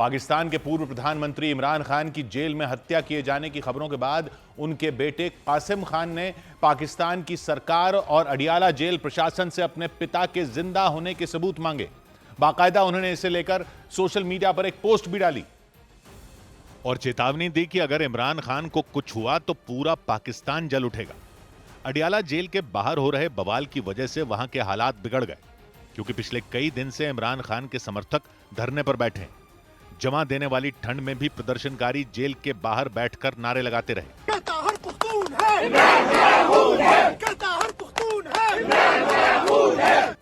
पाकिस्तान के पूर्व प्रधानमंत्री इमरान खान की जेल में हत्या किए जाने की खबरों के बाद उनके बेटे कासिम खान ने पाकिस्तान की सरकार और अडियाला जेल प्रशासन से अपने पिता के जिंदा होने के सबूत मांगे। बाकायदा उन्होंने इसे लेकर सोशल मीडिया पर एक पोस्ट भी डाली और चेतावनी दी कि अगर इमरान खान को कुछ हुआ तो पूरा पाकिस्तान जल उठेगा। अडियाला जेल के बाहर हो रहे बवाल की वजह से वहां के हालात बिगड़ गए, क्योंकि पिछले कई दिन से इमरान खान के समर्थक धरने पर बैठे हैं। जमा देने वाली ठंड में भी प्रदर्शनकारी जेल के बाहर बैठकर नारे लगाते रहे।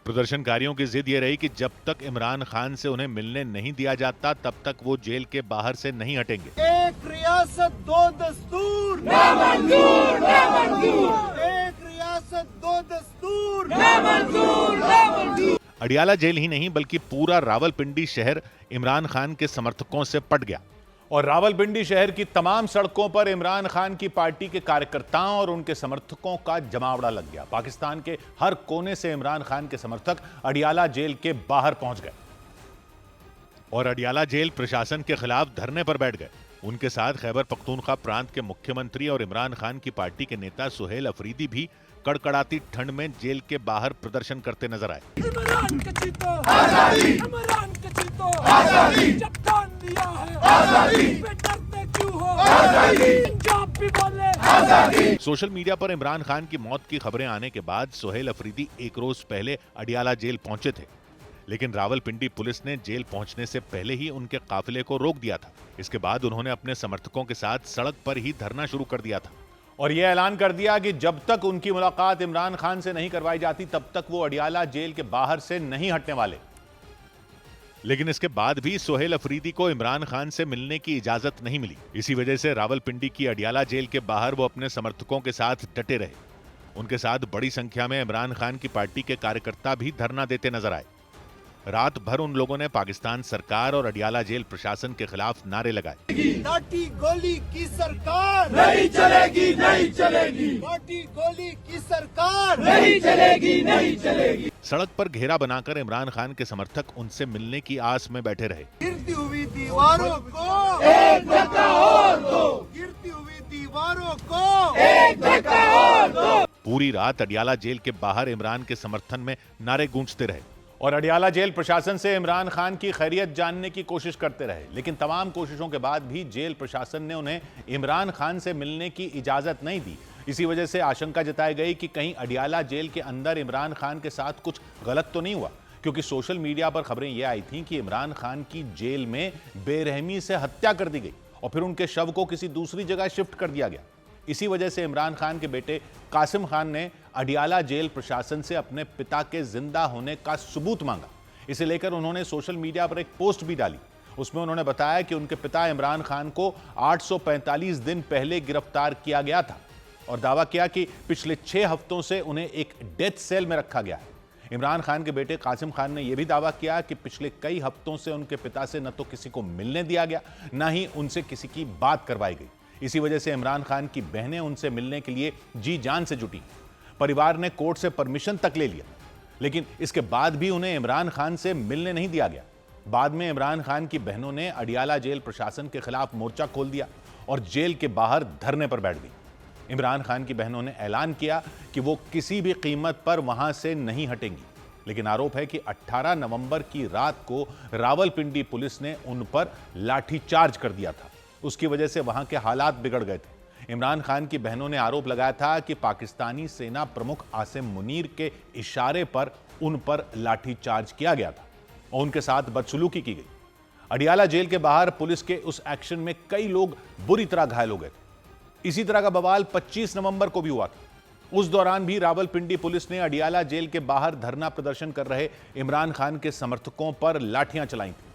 प्रदर्शनकारियों की जिद ये रही कि जब तक इमरान खान से उन्हें मिलने नहीं दिया जाता तब तक वो जेल के बाहर से नहीं हटेंगे। एक रियासत दो दस्तूर नामंजूर, नामंजूर। एक रियासत दो दस्तूर नामंजूर, नामंजूर। अडियाला जेल ही नहीं बल्कि पूरा रावलपिंडी शहर इमरान खान के समर्थकों से पट गया और रावलपिंडी शहर की तमाम सड़कों पर इमरान खान की पार्टी के कार्यकर्ताओं और उनके समर्थकों का जमावड़ा लग गया। पाकिस्तान के हर कोने से इमरान खान के समर्थक अडियाला जेल के बाहर पहुंच गए और अडियाला जेल प्रशासन के खिलाफ धरने पर बैठ गए। उनके साथ खैबर पख्तूनख्वा प्रांत के मुख्यमंत्री और इमरान खान की पार्टी के नेता सुहेल अफरीदी भी कड़कड़ाती ठंड में जेल के बाहर प्रदर्शन करते नजर आए। इमरान के चीतो आजादी, इमरान के चीतो आजादी, जब दान दिया है आजादी, पे डरते क्यों हो आजादी, पंजाब भी बोले आजादी। सोशल मीडिया पर इमरान खान की मौत की खबरें आने के बाद सुहेल अफरीदी एक रोज पहले अडियाला जेल पहुंचे थे, लेकिन रावलपिंडी पुलिस ने जेल पहुंचने से पहले ही उनके काफिले को रोक दिया था। इसके बाद उन्होंने अपने समर्थकों के साथ सड़क पर ही धरना शुरू कर दिया था और यह ऐलान कर दिया कि जब तक उनकी मुलाकात इमरान खान से नहीं करवाई जाती तब तक वो अडियाला जेल के बाहर से नहीं हटने वाले। लेकिन इसके बाद भी सुहेल अफरीदी को इमरान खान से मिलने की इजाजत नहीं मिली। इसी वजह से रावलपिंडी की अडियाला जेल के बाहर वो अपने समर्थकों के साथ डटे रहे। उनके साथ बड़ी संख्या में इमरान खान की पार्टी के कार्यकर्ता भी धरना देते नजर आए। रात भर उन लोगों ने पाकिस्तान सरकार और अडियाला जेल प्रशासन के खिलाफ नारे लगाए। लाठी गोली की सरकार नहीं चलेगी, नहीं चलेगी, लाठी गोली की सरकार नहीं चलेगी, नहीं चलेगी। सड़क पर घेरा बनाकर इमरान खान के समर्थक उनसे मिलने की आस में बैठे रहे। गिरती हुई दीवारों को एक धक्का और दो, गिरती हुई दीवारों को एक धक्का और दो। पूरी रात अडियाला जेल के बाहर इमरान के समर्थन में नारे गूंजते रहे और अडियाला जेल प्रशासन से इमरान खान की खैरियत जानने की कोशिश करते रहे। लेकिन तमाम कोशिशों के बाद भी जेल प्रशासन ने उन्हें इमरान खान से मिलने की इजाजत नहीं दी। इसी वजह से आशंका जताई गई कि कहीं अडियाला जेल के अंदर इमरान खान के साथ कुछ गलत तो नहीं हुआ, क्योंकि सोशल मीडिया पर खबरें यह आई थीं कि इमरान खान की जेल में बेरहमी से हत्या कर दी गई और फिर उनके शव को किसी दूसरी जगह शिफ्ट कर दिया गया। इसी वजह से इमरान खान के बेटे कासिम खान ने अडियाला जेल प्रशासन से अपने पिता के जिंदा होने का सबूत मांगा। इसे लेकर उन्होंने सोशल मीडिया पर एक पोस्ट भी डाली। उसमें उन्होंने बताया कि उनके पिता इमरान खान को 845 दिन पहले गिरफ्तार किया गया था और दावा किया कि पिछले 6 हफ्तों से उन्हें एक डेथ सेल में रखा गया है। इमरान खान के बेटे कासिम खान ने यह भी दावा किया कि पिछले कई हफ्तों से उनके पिता से न तो किसी को मिलने दिया गया, न ही उनसे किसी की बात करवाई गई। इसी वजह से इमरान खान की बहनें उनसे मिलने के लिए जी जान से जुटी। परिवार ने कोर्ट से परमिशन तक ले लिया, लेकिन इसके बाद भी उन्हें इमरान खान से मिलने नहीं दिया गया। बाद में इमरान खान की बहनों ने अडियाला जेल प्रशासन के खिलाफ मोर्चा खोल दिया और जेल के बाहर धरने पर बैठ गई। इमरान खान की बहनों ने ऐलान किया कि वो किसी भी कीमत पर वहां से नहीं हटेंगी, लेकिन आरोप है कि 18 नवंबर की रात को रावलपिंडी पुलिस ने उन पर लाठीचार्ज कर दिया था। उसकी वजह से वहां के हालात बिगड़ गए थे। इमरान खान की बहनों ने आरोप लगाया था कि पाकिस्तानी सेना प्रमुख आसिम मुनीर के इशारे पर उन पर लाठीचार्ज किया गया था और उनके साथ बदसलूकी की गई। अडियाला जेल के बाहर पुलिस के उस एक्शन में कई लोग बुरी तरह घायल हो गए थे। इसी तरह का बवाल 25 नवंबर को भी हुआ था। उस दौरान भी रावलपिंडी पुलिस ने अडियाला जेल के बाहर धरना प्रदर्शन कर रहे इमरान खान के समर्थकों पर लाठियां चलाई थी।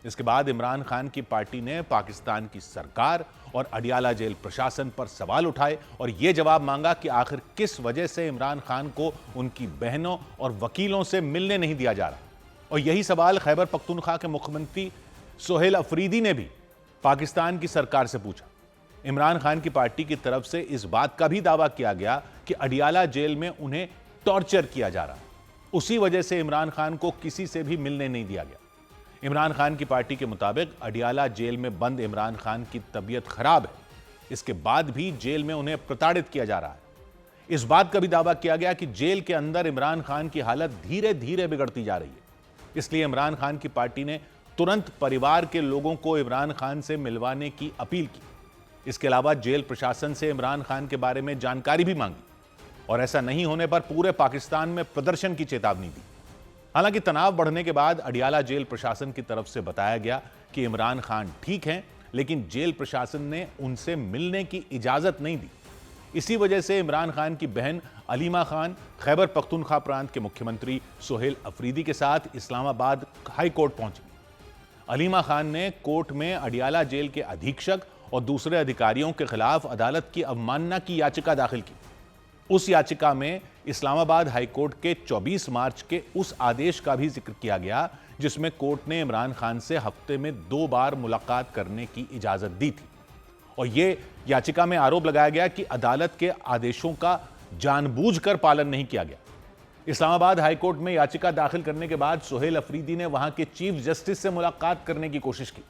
इसके बाद इमरान खान की पार्टी ने पाकिस्तान की सरकार और अडियाला जेल प्रशासन पर सवाल उठाए और यह जवाब मांगा कि आखिर किस वजह से इमरान खान को उनकी बहनों और वकीलों से मिलने नहीं दिया जा रहा। और यही सवाल खैबर पख्तूनख्वा के मुख्यमंत्री सुहेल अफरीदी ने भी पाकिस्तान की सरकार से पूछा। इमरान खान की पार्टी की तरफ से इस बात का भी दावा किया गया कि अडियाला जेल में उन्हें टॉर्चर किया जा रहा, उसी वजह से इमरान खान को किसी से भी मिलने नहीं दिया गया। इमरान खान की पार्टी के मुताबिक अडियाला जेल में बंद इमरान खान की तबीयत खराब है, इसके बाद भी जेल में उन्हें प्रताड़ित किया जा रहा है। इस बात का भी दावा किया गया कि जेल के अंदर इमरान खान की हालत धीरे धीरे बिगड़ती जा रही है। इसलिए इमरान खान की पार्टी ने तुरंत परिवार के लोगों को इमरान खान से मिलवाने की अपील की। इसके अलावा जेल प्रशासन से इमरान खान के बारे में जानकारी भी मांगी और ऐसा नहीं होने पर पूरे पाकिस्तान में प्रदर्शन की चेतावनी दी। हालांकि तनाव बढ़ने के बाद अडियाला जेल प्रशासन की तरफ से बताया गया कि इमरान खान ठीक हैं, लेकिन जेल प्रशासन ने उनसे मिलने की इजाजत नहीं दी। इसी वजह से इमरान खान की बहन अलीमा खान खैबर पख्तूनख्वा प्रांत के मुख्यमंत्री सोहेल अफरीदी के साथ इस्लामाबाद हाई कोर्ट पहुंची। अलीमा खान ने कोर्ट में अडियाला जेल के अधीक्षक और दूसरे अधिकारियों के खिलाफ अदालत की अवमानना की याचिका दाखिल की। उस याचिका में इस्लामाबाद हाई कोर्ट के 24 मार्च के उस आदेश का भी जिक्र किया गया जिसमें कोर्ट ने इमरान खान से हफ्ते में 2 बार मुलाकात करने की इजाजत दी थी। और यह याचिका में आरोप लगाया गया कि अदालत के आदेशों का जानबूझकर पालन नहीं किया गया। इस्लामाबाद हाई कोर्ट में याचिका दाखिल करने के बाद सोहेल अफरीदी ने वहां के चीफ जस्टिस से मुलाकात करने की कोशिश की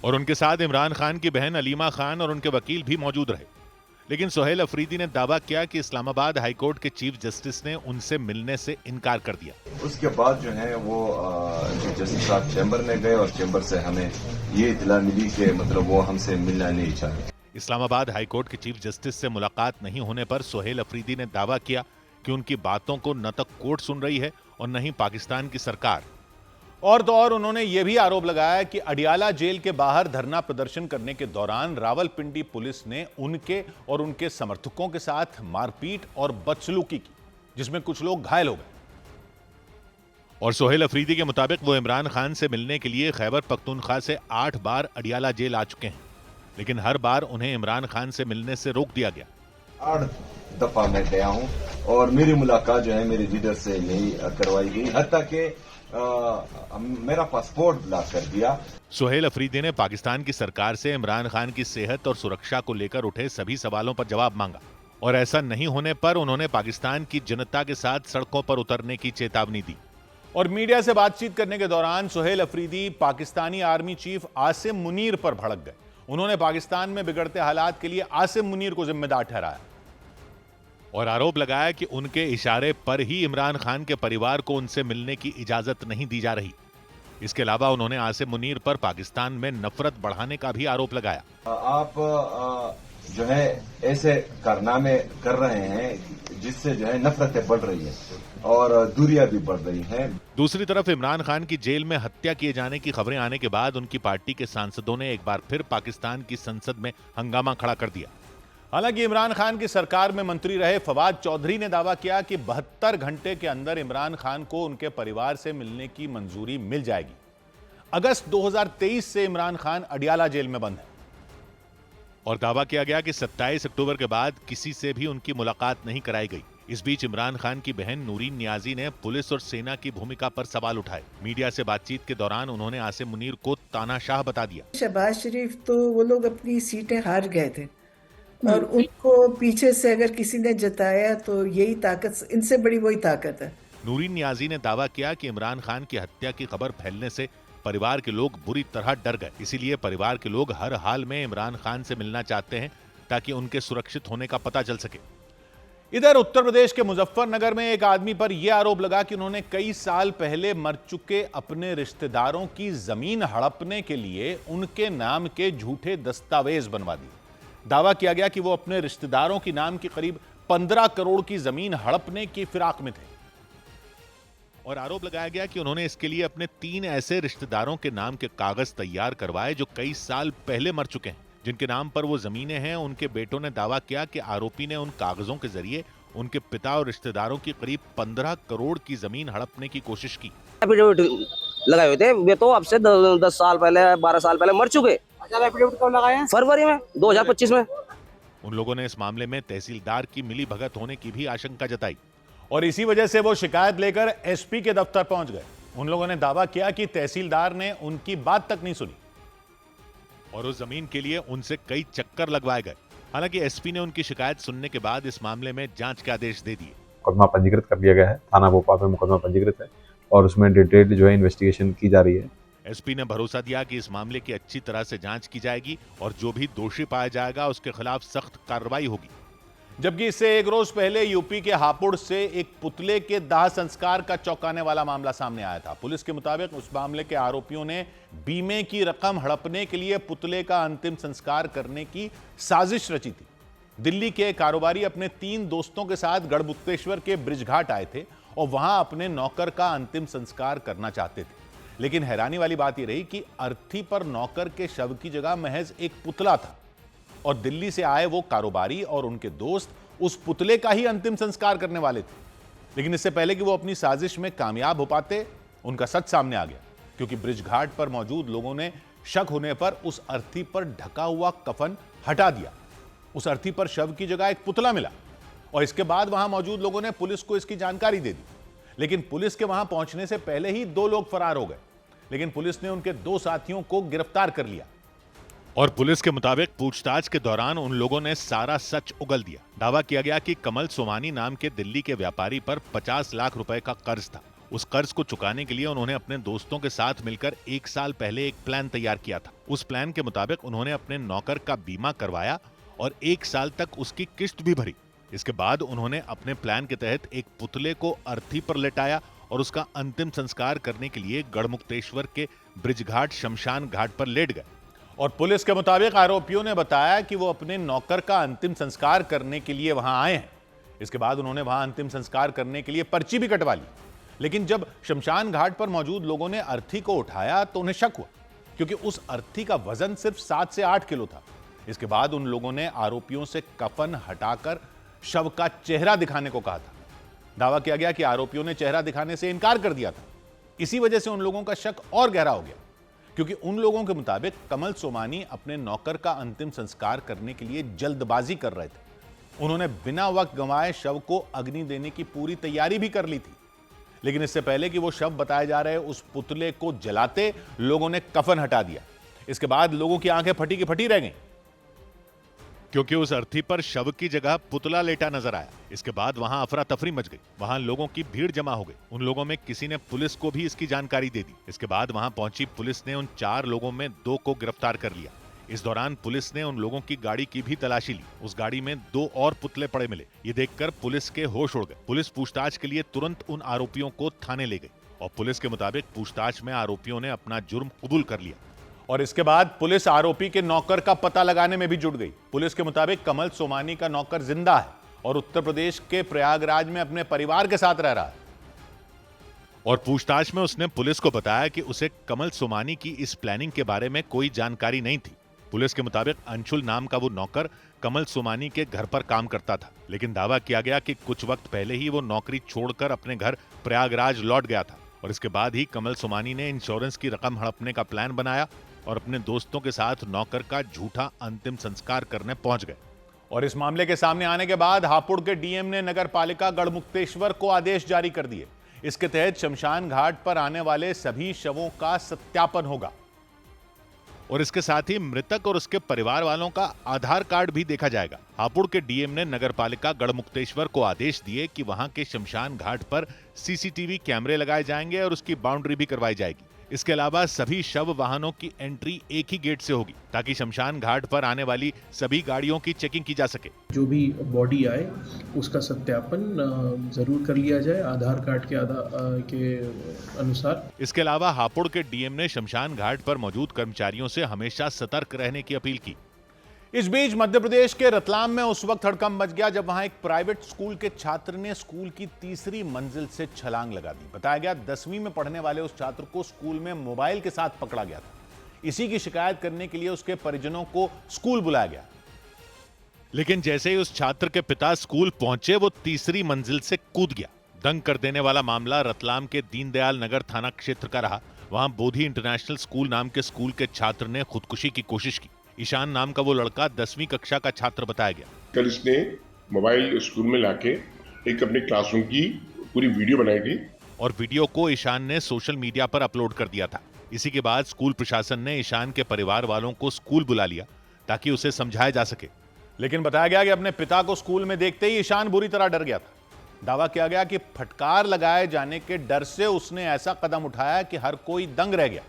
और उनके साथ इमरान खान की बहन अलीमा खान और उनके वकील भी मौजूद रहे। लेकिन सोहेल अफरीदी ने दावा किया कि इस्लामाबाद हाई कोर्ट के चीफ जस्टिस ने उनसे मिलने से इनकार कर दिया। उसके बाद जो है वो जस्टिस साहब चैम्बर में गए और चैम्बर से हमें ये इत्तला मिली कि मतलब वो हमसे मिलना नहीं चाहते। इस्लामाबाद हाई कोर्ट के चीफ जस्टिस से मुलाकात नहीं होने पर सोहेल अफरीदी ने दावा किया कि उनकी बातों को न तक कोर्ट सुन रही है और न ही पाकिस्तान की सरकार। और तो और उन्होंने यह भी आरोप लगाया कि अडियाला जेल के बाहर धरना प्रदर्शन करने के दौरान रावलपिंडी पुलिस ने उनके और उनके समर्थकों के साथ मारपीट और बदसलूकी की, जिसमें कुछ लोग घायल हो गए। और सोहेल अफरीदी के मुताबिक वो इमरान खान से मिलने के लिए खैबर पख्तूनख्वा से 8 बार अडियाला जेल आ चुके हैं, लेकिन हर बार उन्हें इमरान खान से मिलने से रोक दिया गया। 8 दफा मैं गया हूं और मेरी मुलाकात जो है मेरे लीडर से नहीं करवाई गई, हत्ता कि मेरा पासपोर्ट ब्लॉक कर दिया। सोहेल अफरीदी ने पाकिस्तान की सरकार से इमरान खान की सेहत और सुरक्षा को लेकर उठे सभी सवालों पर जवाब मांगा और ऐसा नहीं होने पर उन्होंने पाकिस्तान की जनता के साथ सड़कों पर उतरने की चेतावनी दी। और मीडिया से बातचीत करने के दौरान सोहेल अफरीदी पाकिस्तानी आर्मी चीफ आसिम मुनीर पर भड़क गए। उन्होंने पाकिस्तान में बिगड़ते हालात के लिए आसिम मुनीर को जिम्मेदार ठहराया और आरोप लगाया कि उनके इशारे पर ही इमरान खान के परिवार को उनसे मिलने की इजाजत नहीं दी जा रही। इसके अलावा उन्होंने आसिम मुनीर पर पाकिस्तान में नफरत बढ़ाने का भी आरोप लगाया। आप जो है ऐसे कारनामे कर रहे हैं जिससे जो है नफरतें बढ़ रही है और दूरियां भी बढ़ रही हैं। दूसरी तरफ इमरान खान की जेल में हत्या किए जाने की खबरें आने के बाद उनकी पार्टी के सांसदों ने एक बार फिर पाकिस्तान की संसद में हंगामा खड़ा कर दिया। हालांकि इमरान खान की सरकार में मंत्री रहे फवाद चौधरी ने दावा किया कि 72 घंटे के अंदर इमरान खान को उनके परिवार से मिलने की मंजूरी मिल जाएगी। अगस्त 2023 से इमरान खान अडियाला जेल में बंद है और दावा किया गया कि 27 अक्टूबर के बाद किसी से भी उनकी मुलाकात नहीं कराई गई। इस बीच इमरान खान की बहन नूरीन नियाजी ने पुलिस और सेना की भूमिका पर सवाल उठाए। मीडिया से बातचीत के दौरान उन्होंने आसिम मुनीर को तानाशाह बता दिया। शहबाज शरीफ तो वो लोग अपनी सीटें हार गए थे और उनको पीछे से अगर किसी ने जताया तो यही ताकत, इनसे बड़ी वही ताकत है। नूरीन नियाजी ने दावा किया कि इमरान खान की हत्या की खबर फैलने से परिवार के लोग बुरी तरह डर गए, इसीलिए परिवार के लोग हर हाल में इमरान खान से मिलना चाहते हैं ताकि उनके सुरक्षित होने का पता चल सके। इधर उत्तर प्रदेश के मुजफ्फरनगर में एक आदमी पर यह आरोप लगा कि उन्होंने कई साल पहले मर चुके अपने रिश्तेदारों की जमीन हड़पने के लिए उनके नाम के झूठे दस्तावेज बनवा दिए। दावा किया गया कि वो अपने रिश्तेदारों के नाम की करीब 15 करोड़ की जमीन हड़पने की फिराक में थे और आरोप लगाया गया कि उन्होंने इसके लिए अपने 3 ऐसे रिश्तेदारों के नाम के कागज तैयार करवाए जो कई साल पहले मर चुके हैं, जिनके नाम पर वो जमीनें हैं। उनके बेटों ने दावा किया कि आरोपी ने उन कागजों के जरिए उनके पिता और रिश्तेदारों की करीब 15 करोड़ की जमीन हड़पने की कोशिश की। लगाए हुए थे वे तो अब से 10 साल पहले 12 साल पहले मर चुके। एफिडेविट कब लगाए? फरवरी में 2025 में। उन लोगों ने इस मामले में तहसीलदार की मिली भगत होने की भी आशंका जताई और इसी वजह से वो शिकायत लेकर एसपी के दफ्तर पहुंच गए। उन लोगों ने दावा किया कि तहसीलदार ने उनकी बात तक नहीं सुनी और उस जमीन के लिए उनसे कई चक्कर लगवाए गए। हालांकि एसपी ने उनकी शिकायत सुनने के बाद इस मामले में जांच के आदेश दे दिए। मुकदमा पंजीकृत कर दिया गया है, थाना भोपाल में मुकदमा पंजीकृत है। और उसमें डिटेल जो है इन्वेस्टिगेशन की जा रही है। एसपी ने भरोसा दिया कि इस मामले की अच्छी तरह से जांच की जाएगी और जो भी दोषी पाया जाएगा उसके खिलाफ सख्त कार्रवाई होगी। जबकि इससे एक रोज पहले यूपी के हापुड़ से एक पुतले के दाह संस्कार का चौंकाने वाला मामला सामने आया था। पुलिस के मुताबिक उस मामले के आरोपियों ने बीमे की रकम हड़पने के लिए पुतले का अंतिम संस्कार करने की साजिश रची थी। दिल्ली के कारोबारी अपने 3 दोस्तों के साथ गढ़मुक्तेश्वर के ब्रिजघाट आए थे और वहां अपने नौकर का अंतिम संस्कार करना चाहते थे। लेकिन हैरानी वाली बात यह रही कि अर्थी पर नौकर के शव की जगह महज एक पुतला था और दिल्ली से आए वो कारोबारी और उनके दोस्त उस पुतले का ही अंतिम संस्कार करने वाले थे। लेकिन इससे पहले कि वो अपनी साजिश में कामयाब हो पाते, उनका सच सामने आ गया, क्योंकि ब्रिजघाट पर मौजूद लोगों ने शक होने पर उस अर्थी पर ढका हुआ कफन हटा दिया। उस अर्थी पर शव की जगह एक पुतला मिला और इसके बाद वहां मौजूद लोगों ने पुलिस को इसकी जानकारी दे दी। लेकिन पुलिस के वहां पहुंचने से पहले ही 2 लोग फरार हो गए। लेकिन पुलिस ने उनके 2 साथियों को गिरफ्तार कर लिया और पुलिस के मुताबिक पूछताछ के दौरान उन लोगों ने सारा सच उगल दिया। दावा किया गया कि कमल सोमानी नाम के दिल्ली के व्यापारी पर 50 लाख रुपए का कर्ज था। उस कर्ज को चुकाने के लिए उन्होंने अपने दोस्तों के साथ मिलकर 1 साल पहले एक प्लान तैयार किया था। उस प्लान के मुताबिक उन्होंने अपने नौकर का बीमा करवाया और 1 साल तक उसकी किस्त भी भरी। इसके बाद उन्होंने अपने प्लान के तहत एक पुतले को अर्थी पर लेटाया और उसका अंतिम संस्कार करने के लिए गढ़मुक्तेश्वर के ब्रिजघाट शमशान घाट पर लेट गए। और पुलिस के मुताबिक आरोपियों ने बताया कि वो अपने नौकर का अंतिम संस्कार करने के लिए वहां आए हैं। इसके बाद उन्होंने वहां अंतिम संस्कार करने के लिए पर्ची भी कटवा ली। लेकिन जब शमशान घाट पर मौजूद लोगों ने अर्थी को उठाया तो उन्हें शक हुआ, क्योंकि उस अर्थी का वजन सिर्फ 7 से 8 किलो था। इसके बाद उन लोगों ने आरोपियों से कफन हटाकर शव का चेहरा दिखाने को कहा था। दावा किया गया कि आरोपियों ने चेहरा दिखाने से इनकार कर दिया था। इसी वजह से उन लोगों का शक और गहरा हो गया, क्योंकि उन लोगों के मुताबिक कमल सोमानी अपने नौकर का अंतिम संस्कार करने के लिए जल्दबाजी कर रहे थे। उन्होंने बिना वक्त गंवाए शव को अग्नि देने की पूरी तैयारी भी कर ली थी। लेकिन इससे पहले कि वो शव बताए जा रहे उस पुतले को जलाते, लोगों ने कफन हटा दिया। इसके बाद लोगों की आंखें फटी की फटी रह गईं, क्योंकि उस अर्थी पर शव की जगह पुतला लेटा नजर आया। इसके बाद वहां अफरा तफरी मच गई। वहां लोगों की भीड़ जमा हो गई। उन लोगों में किसी ने पुलिस को भी इसकी जानकारी दे दी। इसके बाद वहां पहुंची पुलिस ने उन 4 लोगों में 2 को गिरफ्तार कर लिया। इस दौरान पुलिस ने उन लोगों की गाड़ी की भी तलाशी ली। उस गाड़ी में 2 और पुतले पड़े मिले। ये देखकर पुलिस के होश उड़ गए। पुलिस पूछताछ के लिए तुरंत उन आरोपियों को थाने ले गई और पुलिस के मुताबिक पूछताछ में आरोपियों ने अपना जुर्म कबूल कर लिया। और इसके बाद पुलिस आरोपी के नौकर का पता लगाने में भी जुट गई। पुलिस के मुताबिक कमल सोमानी का नौकर जिंदा है और उत्तर प्रदेश के प्रयागराज में अपने परिवार के साथ रह रहा है। और पूछताछ में उसने पुलिस को बताया कि उसे कमल सोमानी की इस प्लानिंग के बारे में कोई जानकारी नहीं थी। पुलिस के मुताबिक अंशुल नाम का वो नौकर कमल सोमानी के घर पर काम करता था। लेकिन दावा किया गया कि कुछ वक्त पहले ही वो नौकरी छोड़कर अपने घर प्रयागराज लौट गया था और इसके बाद ही कमल सोमानी ने इंश्योरेंस की रकम हड़पने का प्लान बनाया और अपने दोस्तों के साथ नौकर का झूठा अंतिम संस्कार करने पहुंच गए। और इस मामले के सामने आने के बाद हापुड़ के डीएम ने नगर पालिका गढ़मुक्तेश्वर को आदेश जारी कर दिए। इसके तहत शमशान घाट पर आने वाले सभी शवों का सत्यापन होगा और इसके साथ ही मृतक और उसके परिवार वालों का आधार कार्ड भी देखा जाएगा। हापुड़ के डीएम ने नगर पालिका गढ़मुक्तेश्वर को आदेश दिए कि वहां के शमशान घाट पर सीसीटीवी कैमरे लगाए जाएंगे और उसकी बाउंड्री भी करवाई जाएगी। इसके अलावा सभी शव वाहनों की एंट्री एक ही गेट से होगी ताकि शमशान घाट पर आने वाली सभी गाड़ियों की चेकिंग की जा सके। जो भी बॉडी आए उसका सत्यापन जरूर कर लिया जाए आधार कार्ड के अनुसार। इसके अलावा हापुड़ के डीएम ने शमशान घाट पर मौजूद कर्मचारियों से हमेशा सतर्क रहने की अपील की। इस बीच मध्य प्रदेश के रतलाम में उस वक्त हड़कंप मच गया जब वहां एक प्राइवेट स्कूल के छात्र ने स्कूल की 3री मंजिल से छलांग लगा दी। बताया गया 10वीं में पढ़ने वाले उस छात्र को स्कूल में मोबाइल के साथ पकड़ा गया था। इसी की शिकायत करने के लिए उसके परिजनों को स्कूल बुलाया गया। लेकिन जैसे ही उस छात्र के पिता स्कूल पहुंचे वो 3री मंजिल से कूद गया। दंग कर देने वाला मामला रतलाम के दीनदयाल नगर थाना क्षेत्र का रहा। वहां बोधी इंटरनेशनल स्कूल नाम के स्कूल के छात्र ने खुदकुशी की कोशिश की। ईशान नाम का वो लड़का 10वीं कक्षा का छात्र बताया गया। कल इसने मोबाइल स्कूल में लाके एक अपने क्लासरूम की पूरी वीडियो बनाई थी और वीडियो को ईशान ने सोशल मीडिया पर अपलोड कर दिया था। इसी के बाद स्कूल प्रशासन ने ईशान के परिवार वालों को स्कूल बुला लिया ताकि उसे समझाया जा सके। लेकिन बताया गया कि अपने पिता को स्कूल में देखते ही ईशान बुरी तरह डर गया था। दावा किया गया कि फटकार लगाए जाने के डर से उसने ऐसा कदम उठाया कि हर कोई दंग रह गया,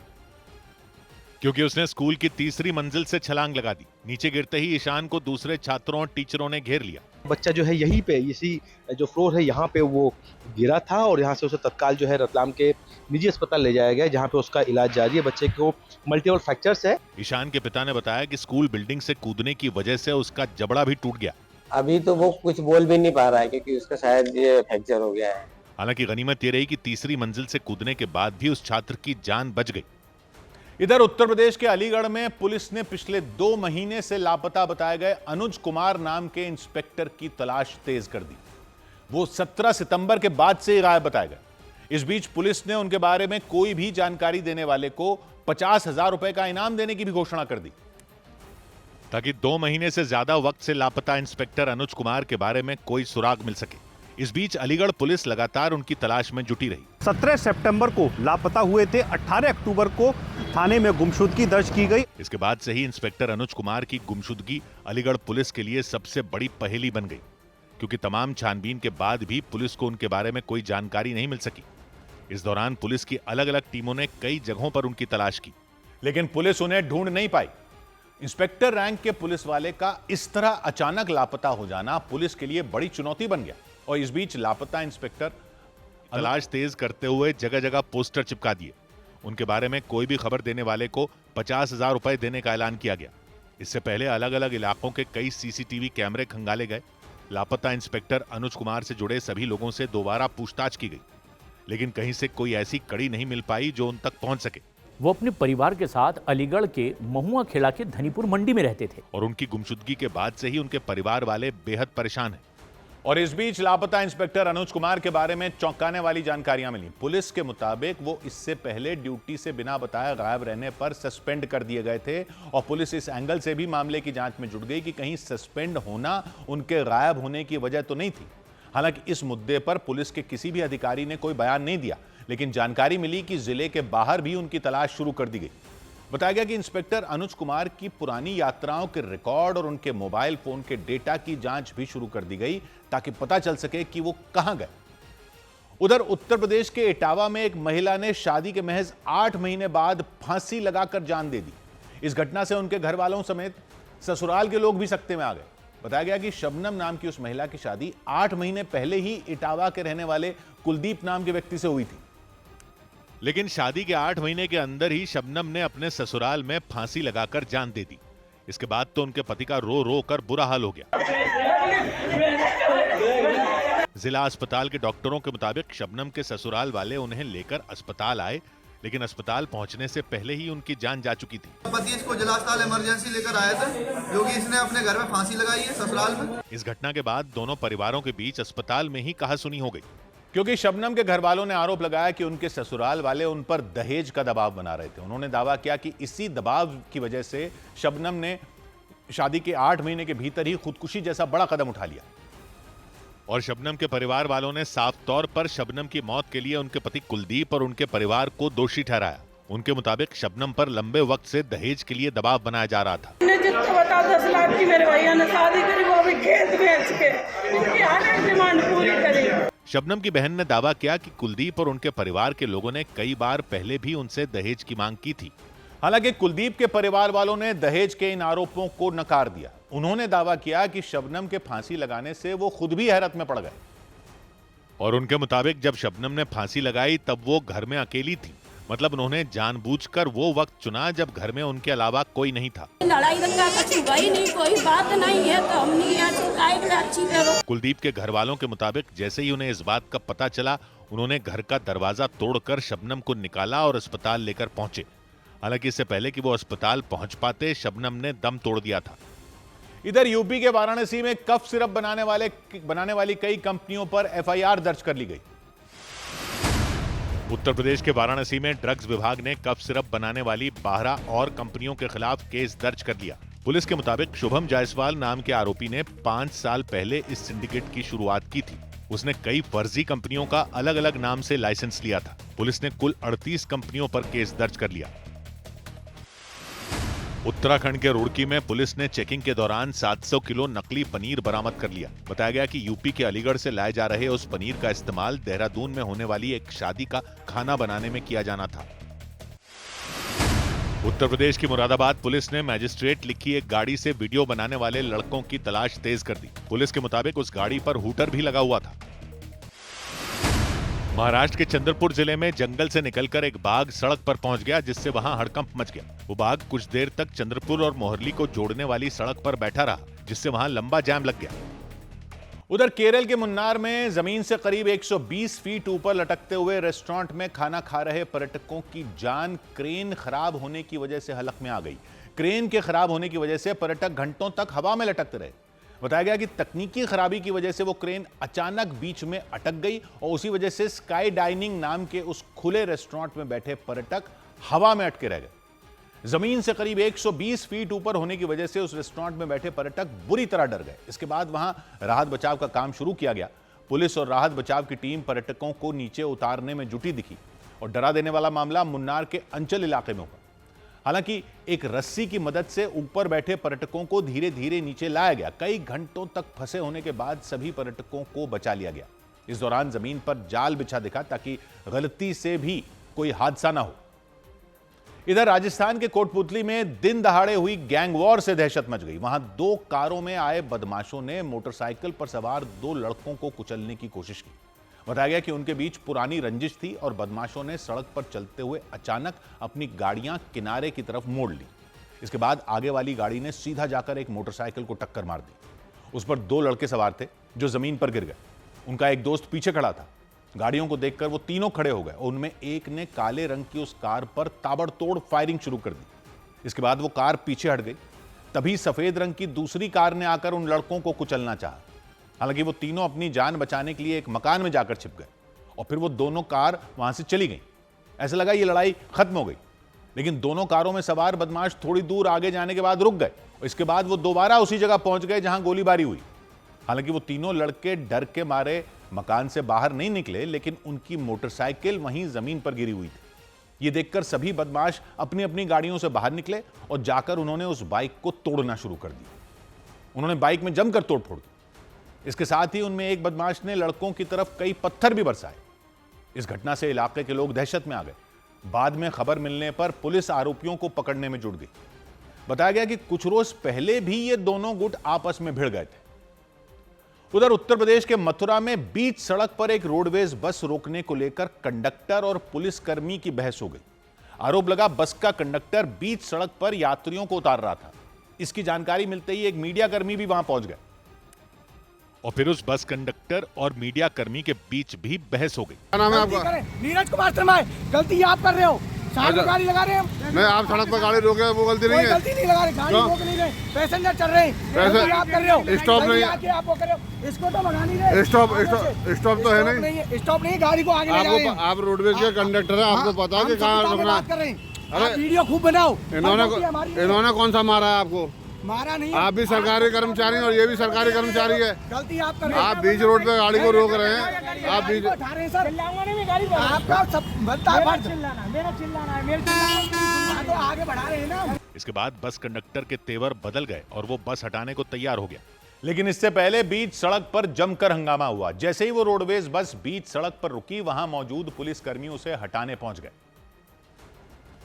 क्योंकि उसने स्कूल की तीसरी मंजिल से छलांग लगा दी। नीचे गिरते ही ईशान को दूसरे छात्रों और टीचरों ने घेर लिया। बच्चा जो है यहीं पे इसी जो फ्लोर है यहाँ पे वो गिरा था और यहाँ से उसे तत्काल जो है रतलाम के निजी अस्पताल ले जाया गया, जहाँ पे उसका इलाज जारी है। बच्चे को मल्टीपल फ्रैक्चर्स है। ईशान के पिता ने बताया कि स्कूल बिल्डिंग से कूदने की वजह से उसका जबड़ा भी टूट गया। अभी तो वो कुछ बोल भी नहीं पा रहा है क्योंकि उसका शायद ये फ्रैक्चर हो गया है। हालांकि गनीमत ये रही कि तीसरी मंजिल से कूदने के बाद भी उस छात्र की जान बच गई। इधर उत्तर प्रदेश के अलीगढ़ में पुलिस ने पिछले 2 महीने से लापता बताए गए अनुज कुमार नाम के इंस्पेक्टर की तलाश तेज कर दी। वो 17 सितंबर के बाद से गायब बताए गए। इस बीच पुलिस ने उनके बारे में कोई भी जानकारी देने वाले को 50,000 रुपए का इनाम देने की भी घोषणा कर दी, ताकि 2 महीने से ज्यादा वक्त से लापता इंस्पेक्टर अनुज कुमार के बारे में कोई सुराग मिल सके। इस बीच अलीगढ़ पुलिस लगातार उनकी तलाश में जुटी रही। 17 सितंबर को लापता हुए थे, 18 अक्टूबर को थाने में गुमशुदगी दर्ज की गई। इसके बाद से ही इंस्पेक्टर अनुज कुमार की गुमशुदगी अलीगढ़ पुलिस के लिए सबसे बड़ी पहेली बन गई, क्योंकि तमाम छानबीन के बाद भी पुलिस को उनके बारे में कोई जानकारी नहीं मिल सकी। इस दौरान पुलिस की अलग अलग टीमों ने कई जगहों पर उनकी तलाश की, लेकिन पुलिस उन्हें ढूंढ नहीं पाई। इंस्पेक्टर रैंक के पुलिस वाले का इस तरह अचानक लापता हो जाना पुलिस के लिए बड़ी चुनौती बन गया। और इस बीच लापता इंस्पेक्टर तलाश तेज करते हुए जगह जगह पोस्टर चिपका दिए। उनके बारे में कोई भी खबर देने वाले को 50,000 रुपए देने का ऐलान किया गया। इससे पहले अलग अलग इलाकों के कई सीसीटीवी कैमरे खंगाले गए। लापता इंस्पेक्टर अनुज कुमार से जुड़े सभी लोगों से दोबारा पूछताछ की गई, लेकिन कहीं से कोई ऐसी कड़ी नहीं मिल पाई जो उन तक पहुंच सके। वो अपने परिवार के साथ अलीगढ़ के महुआ खेड़ा के धनीपुर मंडी में रहते थे और उनकी गुमशुदगी के बाद से ही उनके परिवार वाले बेहद परेशान हैं। और इस बीच लापता इंस्पेक्टर अनुज कुमार के बारे में चौंकाने वाली जानकारियां मिली। पुलिस के मुताबिक वो इससे पहले ड्यूटी से बिना बताए गायब रहने पर सस्पेंड कर दिए गए थे और पुलिस इस एंगल से भी मामले की जांच में जुट गई कि कहीं सस्पेंड होना उनके गायब होने की वजह तो नहीं थी। हालांकि इस मुद्दे पर पुलिस के किसी भी अधिकारी ने कोई बयान नहीं दिया, लेकिन जानकारी मिली कि जिले के बाहर भी उनकी तलाश शुरू कर दी गई। बताया गया कि इंस्पेक्टर अनुज कुमार की पुरानी यात्राओं के रिकॉर्ड और उनके मोबाइल फोन के डेटा की जांच भी शुरू कर दी गई, ताकि पता चल सके कि वो कहां गए। उधर उत्तर प्रदेश के इटावा में एक महिला ने शादी के महज 8 महीने बाद फांसी लगाकर जान दे दी। इस घटना से उनके घर वालों समेत ससुराल के लोग भी सकते में आ गए। बताया गया कि शबनम नाम की उस महिला की शादी 8 महीने पहले ही इटावा के रहने वाले कुलदीप नाम के व्यक्ति से हुई थी, लेकिन शादी के 8 महीने के अंदर ही शबनम ने अपने ससुराल में फांसी लगाकर जान दे दी। इसके बाद तो उनके पति का रो रो कर बुरा हाल हो गया। जिला अस्पताल के डॉक्टरों के मुताबिक शबनम के ससुराल वाले उन्हें लेकर अस्पताल आए, लेकिन अस्पताल पहुंचने से पहले ही उनकी जान जा चुकी थी। पति इसको जिला अस्पताल इमरजेंसी लेकर आए थे, जो कि इसने अपने घर में फांसी लगाई है ससुराल में। इस घटना के बाद दोनों परिवारों के बीच अस्पताल में ही कहासुनी हो गई, क्योंकि शबनम के घर वालों ने आरोप लगाया कि उनके ससुराल वाले उन पर दहेज का दबाव बना रहे थे। उन्होंने दावा किया कि इसी दबाव की वजह से शबनम ने शादी के 8 महीने के भीतर ही खुदकुशी जैसा बड़ा कदम उठा लिया। और शबनम के परिवार वालों ने साफ तौर पर शबनम की मौत के लिए उनके पति कुलदीप और उनके परिवार को दोषी ठहराया। उनके मुताबिक शबनम पर लंबे वक्त से दहेज के लिए दबाव बनाया जा रहा था। बता 10 लाख की मेरे भैया ने शादी करी, वो भी खेत बेच के इनकी हर एक डिमांड पूरी करी। शबनम की बहन ने दावा किया कि कुलदीप और उनके परिवार के लोगों ने कई बार पहले भी उनसे दहेज की मांग की थी। हालांकि कुलदीप के परिवार वालों ने दहेज के इन आरोपों को नकार दिया। उन्होंने दावा किया कि शबनम के फांसी लगाने से वो खुद भी हैरत में पड़ गए और उनके मुताबिक जब शबनम ने फांसी लगाई तब वो घर में अकेली थी। मतलब उन्होंने जानबूझकर वो वक्त चुना जब घर में उनके अलावा कोई नहीं था। लड़ाई दंगा कुछ हुई नहीं, कोई बात नहीं है तो हमने अच्छी करो। कुलदीप के घर वालों के मुताबिक जैसे ही उन्हें इस बात का पता चला, उन्होंने घर का दरवाजा तोड़कर शबनम को निकाला और अस्पताल लेकर पहुंचे। हालांकि इससे पहले कि वो अस्पताल पहुंच पाते, शबनम ने दम तोड़ दिया था। इधर यूपी के वाराणसी में कफ सिरप बनाने वाली कई कंपनियों पर एफआईआर दर्ज कर ली गई। उत्तर प्रदेश के वाराणसी में ड्रग्स विभाग ने कफ सिरप बनाने वाली 12 और कंपनियों के खिलाफ केस दर्ज कर लिया। पुलिस के मुताबिक शुभम जायसवाल नाम के आरोपी ने 5 साल पहले इस सिंडिकेट की शुरुआत की थी। उसने कई फर्जी कंपनियों का अलग अलग नाम से लाइसेंस लिया था। पुलिस ने कुल 38 कंपनियों पर केस दर्ज कर लिया। उत्तराखंड के रुड़की में पुलिस ने चेकिंग के दौरान 700 किलो नकली पनीर बरामद कर लिया। बताया गया कि यूपी के अलीगढ़ से लाए जा रहे उस पनीर का इस्तेमाल देहरादून में होने वाली एक शादी का खाना बनाने में किया जाना था। उत्तर प्रदेश की मुरादाबाद पुलिस ने मैजिस्ट्रेट लिखी एक गाड़ी से वीडियो बनाने वाले लड़कों की तलाश तेज कर दी। पुलिस के मुताबिक उस गाड़ी पर हूटर भी लगा हुआ था। महाराष्ट्र के चंद्रपुर जिले में जंगल से निकलकर एक बाघ सड़क पर पहुंच गया, जिससे वहां हड़कंप मच गया। वो बाघ कुछ देर तक चंद्रपुर और मोहरली को जोड़ने वाली सड़क पर बैठा रहा, जिससे वहां लंबा जाम लग गया। उधर केरल के मुन्नार में जमीन से करीब 120 फीट ऊपर लटकते हुए रेस्टोरेंट में खाना खा रहे पर्यटकों की जान क्रेन खराब होने की वजह से हलक में आ गई। क्रेन के खराब होने की वजह से पर्यटक घंटों तक हवा में लटकते रहे। बताया गया कि तकनीकी खराबी की वजह से वो क्रेन अचानक बीच में अटक गई और उसी वजह से स्काई डाइनिंग नाम के उस खुले रेस्टोरेंट में बैठे पर्यटक हवा में अटके रह गए। जमीन से करीब 120 फीट ऊपर होने की वजह से उस रेस्टोरेंट में बैठे पर्यटक बुरी तरह डर गए। इसके बाद वहां राहत बचाव का काम शुरू किया गया। पुलिस और राहत बचाव की टीम पर्यटकों को नीचे उतारने में जुटी दिखी और डरा देने वाला मामला मुन्नार के अंचल इलाके में हुआ। हालांकि एक रस्सी की मदद से ऊपर बैठे पर्यटकों को धीरे धीरे नीचे लाया गया। कई घंटों तक फंसे होने के बाद सभी पर्यटकों को बचा लिया गया। इस दौरान जमीन पर जाल बिछा दिखा ताकि गलती से भी कोई हादसा ना हो। इधर राजस्थान के कोटपुतली में दिन दहाड़े हुई गैंग वॉर से दहशत मच गई। वहां 2 कारों में आए बदमाशों ने मोटरसाइकिल पर सवार 2 लड़कों को कुचलने की कोशिश की। बताया गया कि उनके बीच पुरानी रंजिश थी और बदमाशों ने सड़क पर चलते हुए अचानक अपनी गाड़ियां किनारे की तरफ मोड़ ली। इसके बाद आगे वाली गाड़ी ने सीधा जाकर एक मोटरसाइकिल को टक्कर मार दी। उस पर 2 लड़के सवार थे जो जमीन पर गिर गए। उनका एक दोस्त पीछे खड़ा था। गाड़ियों को देखकर वो तीनों खड़े हो गए और उनमें एक ने काले रंग की उस कार पर ताबड़तोड़ फायरिंग शुरू कर दी। इसके बाद वो कार पीछे हट गई। तभी सफेद रंग की दूसरी कार ने आकर उन लड़कों को कुचलना चाहा। हालांकि वो तीनों अपनी जान बचाने के लिए एक मकान में जाकर छिप गए और फिर वो दोनों कार वहां से चली गई। ऐसा लगा ये लड़ाई खत्म हो गई, लेकिन दोनों कारों में सवार बदमाश थोड़ी दूर आगे जाने के बाद रुक गए और इसके बाद वो दोबारा उसी जगह पहुंच गए जहां गोलीबारी हुई। हालांकि वो तीनों लड़के डर के मारे मकान से बाहर नहीं निकले, लेकिन उनकी मोटरसाइकिल वहीं जमीन पर गिरी हुई थी। ये देखकर सभी बदमाश अपनी अपनी गाड़ियों से बाहर निकले और जाकर उन्होंने उस बाइक को तोड़ना शुरू कर दिया। उन्होंने बाइक में जमकर तोड़फोड़ की। इसके साथ ही उनमें एक बदमाश ने लड़कों की तरफ कई पत्थर भी बरसाए। इस घटना से इलाके के लोग दहशत में आ गए। बाद में खबर मिलने पर पुलिस आरोपियों को पकड़ने में जुट गई। बताया गया कि कुछ रोज पहले भी ये दोनों गुट आपस में भिड़ गए थे। उधर उत्तर प्रदेश के मथुरा में बीच सड़क पर एक रोडवेज बस रोकने को लेकर कंडक्टर और पुलिसकर्मी की बहस हो गई। आरोप लगा बस का कंडक्टर बीच सड़क पर यात्रियों को उतार रहा था। इसकी जानकारी मिलते ही एक मीडिया कर्मी भी वहां पहुंच गए और फिर उस बस कंडक्टर और मीडिया कर्मी के बीच भी बहस हो गई। क्या नाम है आपका? नीरज कुमार शर्मा। गलती आप कर रहे हो। गाड़ी लगा रहे हैं। नहीं, आप सड़क पर गाड़ी रोके, वो गलती नहीं है। गलती नहीं लगा रहे, गाड़ी रोक नहीं रहे, पैसेंजर चल रहे हैं। गलती आप कर रहे हो। स्टॉप नहीं है, आप वो कर रहे हो। इसको तो भगा नहीं रहे। स्टॉप तो है नहीं। स्टॉप नहीं, गाड़ी को आगे ले जा रहे हैं। आप रोडवेज के कंडक्टर है, आपको पता है कि कहाँ रुकना। अरे वीडियो खूब बनाओ। इन्होंने कौन सा मारा है आपको? मारा नहीं। आप भी सरकारी कर्मचारी और ये भी सरकारी कर्मचारी है। गलती आप कर रहे हैं। आप बीच रोड पे गाड़ी को रोक रहे हैं। आप बीच आपका सब बनता है फर्ज। मेरा चिल्लाना है, मेरा चिल्लाना तो आगे बढ़ा रहे हैं ना। इसके बाद बस कंडक्टर के तेवर बदल गए और वो बस हटाने को तैयार हो गया। लेकिन इससे पहले बीच सड़क पर जमकर हंगामा हुआ। जैसे ही वो रोडवेज बस बीच सड़क पर रुकी, वहां मौजूद पुलिसकर्मी उसे हटाने पहुंच गए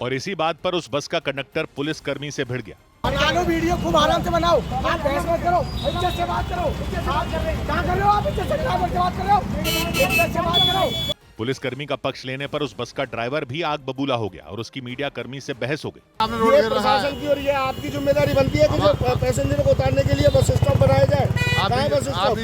और इसी बात पर उस बस का कंडक्टर पुलिसकर्मी से भिड़ गया। बनाओ वीडियो खूब आराम से बनाओ। आप बहस मत करो, इज्जत से बात करो। क्या कर रहे हो आप? इज्जत से ड्राइवर से बात कर रहे हो। इज्जत से बात करो। पुलिसकर्मी का पक्ष लेने पर उस बस का ड्राइवर भी आग बबूला हो गया और उसकी मीडिया कर्मी से बहस हो गई। ये प्रशासन की और ये आपकी जिम्मेदारी बनती है कि जो पैसेंजर को उतारने के लिए बस स्टॉप बनाया जाए। बस स्टॉप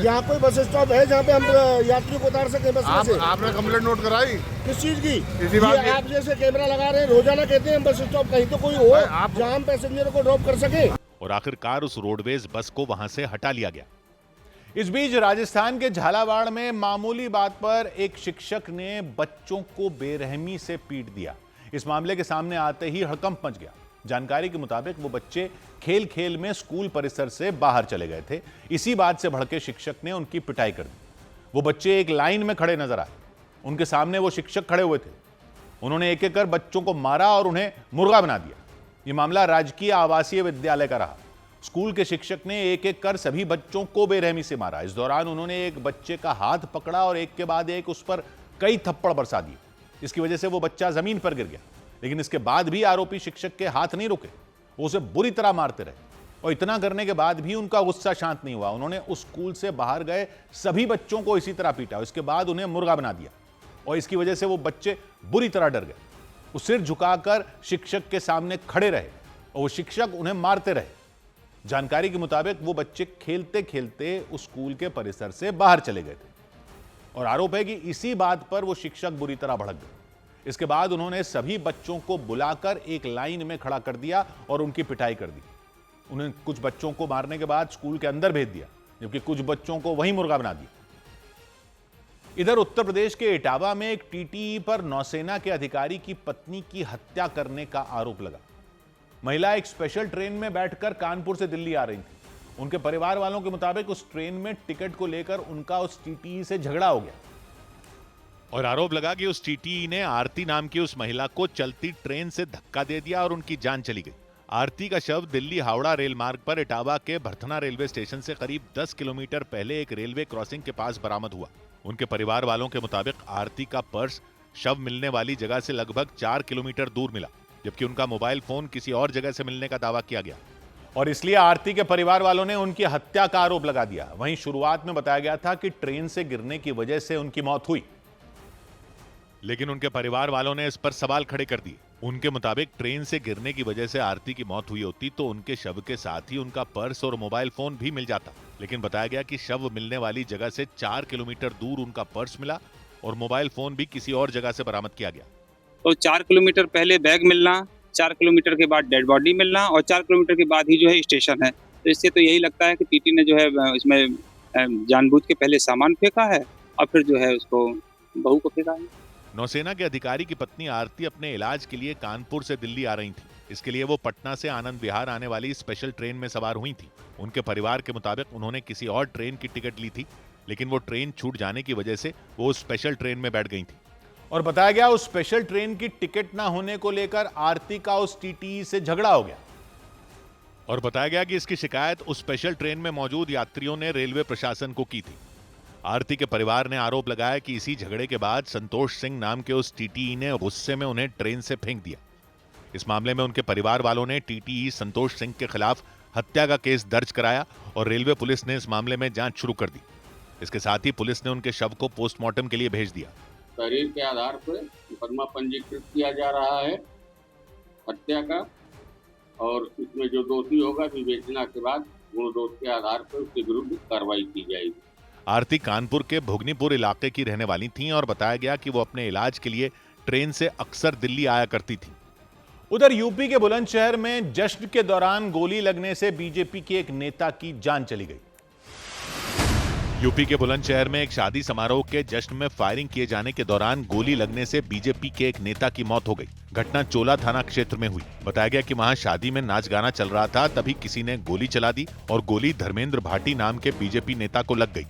यहाँ कोई बस स्टॉप है जहाँ पे हम यात्रियों को उतार सके बस से? आपने कंप्लेंट नोट कराई किस चीज की? इसी बात की। आप जैसे कैमरा लगा रहे हैं, रोजाना कहते हैं बस स्टॉप कहीं तो कोई हो जहाँ हम पैसेंजर को ड्रॉप कर सके। और आखिरकार उस रोडवेज बस को वहां से हटा लिया गया। इस बीच राजस्थान के झालावाड़ में मामूली बात पर एक शिक्षक ने बच्चों को बेरहमी से पीट दिया। इस मामले के सामने आते ही हड़कंप मच गया। जानकारी के मुताबिक वो बच्चे खेल खेल में स्कूल परिसर से बाहर चले गए थे। इसी बात से भड़के शिक्षक ने उनकी पिटाई कर दी। वो बच्चे एक लाइन में खड़े नजर आए। उनके सामने वो शिक्षक खड़े हुए थे। उन्होंने एक एक कर बच्चों को मारा और उन्हें मुर्गा बना दिया। ये मामला राजकीय आवासीय विद्यालय का रहा। स्कूल के शिक्षक ने एक एक कर सभी बच्चों को बेरहमी से मारा। इस दौरान उन्होंने एक बच्चे का हाथ पकड़ा और एक के बाद एक उस पर कई थप्पड़ बरसा दिए। इसकी वजह से वो बच्चा जमीन पर गिर गया, लेकिन इसके बाद भी आरोपी शिक्षक के हाथ नहीं रुके। वो उसे बुरी तरह मारते रहे और इतना करने के बाद भी उनका गुस्सा शांत नहीं हुआ। उन्होंने उस स्कूल से बाहर गए सभी बच्चों को इसी तरह पीटा। इसके बाद उन्हें मुर्गा बना दिया और इसकी वजह से वो बच्चे बुरी तरह डर गए। वो सिर झुकाकर शिक्षक के सामने खड़े रहे और वो शिक्षक उन्हें मारते रहे। जानकारी के मुताबिक वो बच्चे खेलते खेलते उस स्कूल के परिसर से बाहर चले गए थे और आरोप है कि इसी बात पर वो शिक्षक बुरी तरह भड़क गए। इसके बाद उन्होंने सभी बच्चों को बुलाकर एक लाइन में खड़ा कर दिया और उनकी पिटाई कर दी। उन्हें कुछ बच्चों को मारने के बाद स्कूल के अंदर भेज दिया, जबकि कुछ बच्चों को वहीं मुर्गा बना दिया। इधर उत्तर प्रदेश के इटावा में एक टीटीई पर नौसेना के अधिकारी की पत्नी की हत्या करने का आरोप लगा। महिला एक स्पेशल ट्रेन में बैठकर कानपुर से दिल्ली आ रही थी। उनके परिवार वालों के मुताबिक उस ट्रेन में टिकट को लेकर उनका उस टीटीई से झगड़ा हो गया और आरोप लगा कि उस टीटीई ने आरती नाम की उस महिला को चलती ट्रेन से धक्का दे दिया और उनकी जान चली गई। आरती का शव दिल्ली हावड़ा रेल मार्ग पर इटावा के भरथना रेलवे स्टेशन से करीब 10 किलोमीटर पहले एक रेलवे क्रॉसिंग के पास बरामद हुआ। उनके परिवार वालों के मुताबिक आरती का पर्स शव मिलने वाली जगह से लगभग 4 किलोमीटर दूर मिला, जबकि उनका मोबाइल फोन किसी और जगह से मिलने का दावा किया गया और इसलिए आरती के परिवार वालों ने उनकी हत्या का आरोप लगा दिया। वहीं शुरुआत में बताया गया था कि ट्रेन से गिरने की वजह से उनकी मौत हुई, लेकिन उनके परिवार वालों ने इस पर सवाल खड़े कर दिए। उनके मुताबिक ट्रेन से गिरने की वजह से आरती की मौत हुई होती तो उनके शव के साथ ही उनका पर्स और मोबाइल फोन भी मिल जाता, लेकिन बताया गया कि शव मिलने वाली जगह से 4 किलोमीटर दूर उनका पर्स मिला और मोबाइल फोन भी किसी और जगह से बरामद किया गया। तो 4 किलोमीटर पहले बैग मिलना, 4 किलोमीटर के बाद डेड बॉडी मिलना और 4 किलोमीटर के बाद ही जो है स्टेशन है। तो इससे तो यही लगता है कि टीटी ने जो है इसमें जानबूझ के पहले सामान फेंका है और फिर जो है उसको बहू को फेंका है। नौसेना के अधिकारी की पत्नी आरती अपने इलाज के लिए कानपुर से दिल्ली आ रही थी। इसके लिए वो पटना से आनंद विहार आने वाली स्पेशल ट्रेन में सवार हुई थी। उनके परिवार के मुताबिक उन्होंने किसी और ट्रेन की टिकट ली थी, लेकिन वो ट्रेन छूट जाने की वजह से वो स्पेशल ट्रेन में बैठ गई थी और बताया गया उस स्पेशल ट्रेन की टिकट ना होने को लेकर आरती का उस टीटीई से झगड़ा हो गया और बताया गया कि इसकी शिकायत उस स्पेशल ट्रेन में मौजूद यात्रियों ने रेलवे प्रशासन को की थी। आरती के परिवार ने आरोप लगाया कि इसी झगड़े के बाद संतोष सिंह नाम के उस टीटीई ने गुस्से में उन्हें ट्रेन से फेंक दिया। इस मामले में उनके परिवार वालों ने टीटीई संतोष सिंह के खिलाफ हत्या का केस दर्ज कराया और रेलवे पुलिस ने इस मामले में जांच शुरू कर दी। इसके साथ ही पुलिस ने उनके शव को पोस्टमार्टम के लिए भेज दिया। शरीर के आधार पर मुकदमा पंजीकृत किया जा रहा है हत्या का और इसमें जो दोषी होगा विवेचना के बाद गुण दोष के आधार पर उसके विरुद्ध कार्रवाई की जाएगी। आरती कानपुर के भोगनीपुर इलाके की रहने वाली थीं और बताया गया कि वो अपने इलाज के लिए ट्रेन से अक्सर दिल्ली आया करती थी। उधर यूपी के बुलंदशहर में जश्न के दौरान गोली लगने से बीजेपी के एक नेता की जान चली गई। यूपी के बुलंदशहर में एक शादी समारोह के जश्न में फायरिंग किए जाने के दौरान गोली लगने से बीजेपी के एक नेता की मौत हो गई। घटना चोला थाना क्षेत्र में हुई। बताया गया कि वहां शादी में नाच गाना चल रहा था, तभी किसी ने गोली चला दी और गोली धर्मेंद्र भाटी नाम के बीजेपी नेता को लग गई।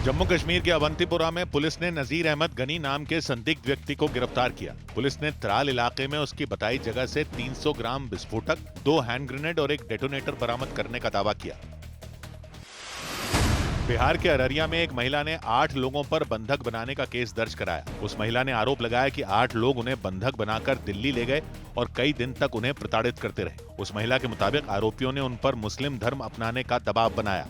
जम्मू कश्मीर के अवंतीपुरा में पुलिस ने नजीर अहमद गनी नाम के संदिग्ध व्यक्ति को गिरफ्तार किया। पुलिस ने त्राल इलाके में उसकी बताई जगह से 300 ग्राम विस्फोटक, 2 हैंड ग्रेनेड और एक डेटोनेटर बरामद करने का दावा किया। बिहार के अररिया में एक महिला ने 8 लोगों पर बंधक बनाने का केस दर्ज कराया। उस महिला ने आरोप लगाया कि 8 लोग उन्हें बंधक बनाकर दिल्ली ले गए और कई दिन तक उन्हें प्रताड़ित करते रहे। उस महिला के मुताबिक आरोपियों ने उन पर मुस्लिम धर्म अपनाने का दबाव बनाया।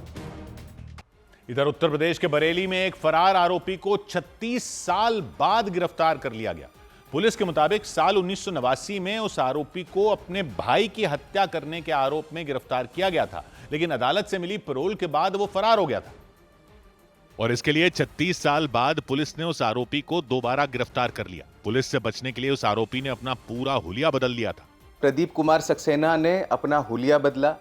इधर उत्तर प्रदेश के बरेली में एक फरार आरोपी को 36 साल बाद गिरफ्तार कर लिया गया। पुलिस के मुताबिक साल 1989 में उस आरोपी को अपने भाई की हत्या करने के आरोप में गिरफ्तार किया गया था, लेकिन अदालत से मिली पैरोल के बाद वो फरार हो गया था और इसके लिए 36 साल बाद पुलिस ने उस आरोपी को दोबारा गिरफ्तार कर लिया। पुलिस से बचने के लिए उस आरोपी ने अपना पूरा हुलिया बदल लिया था। प्रदीप कुमार सक्सेना ने अपना हुलिया बदला,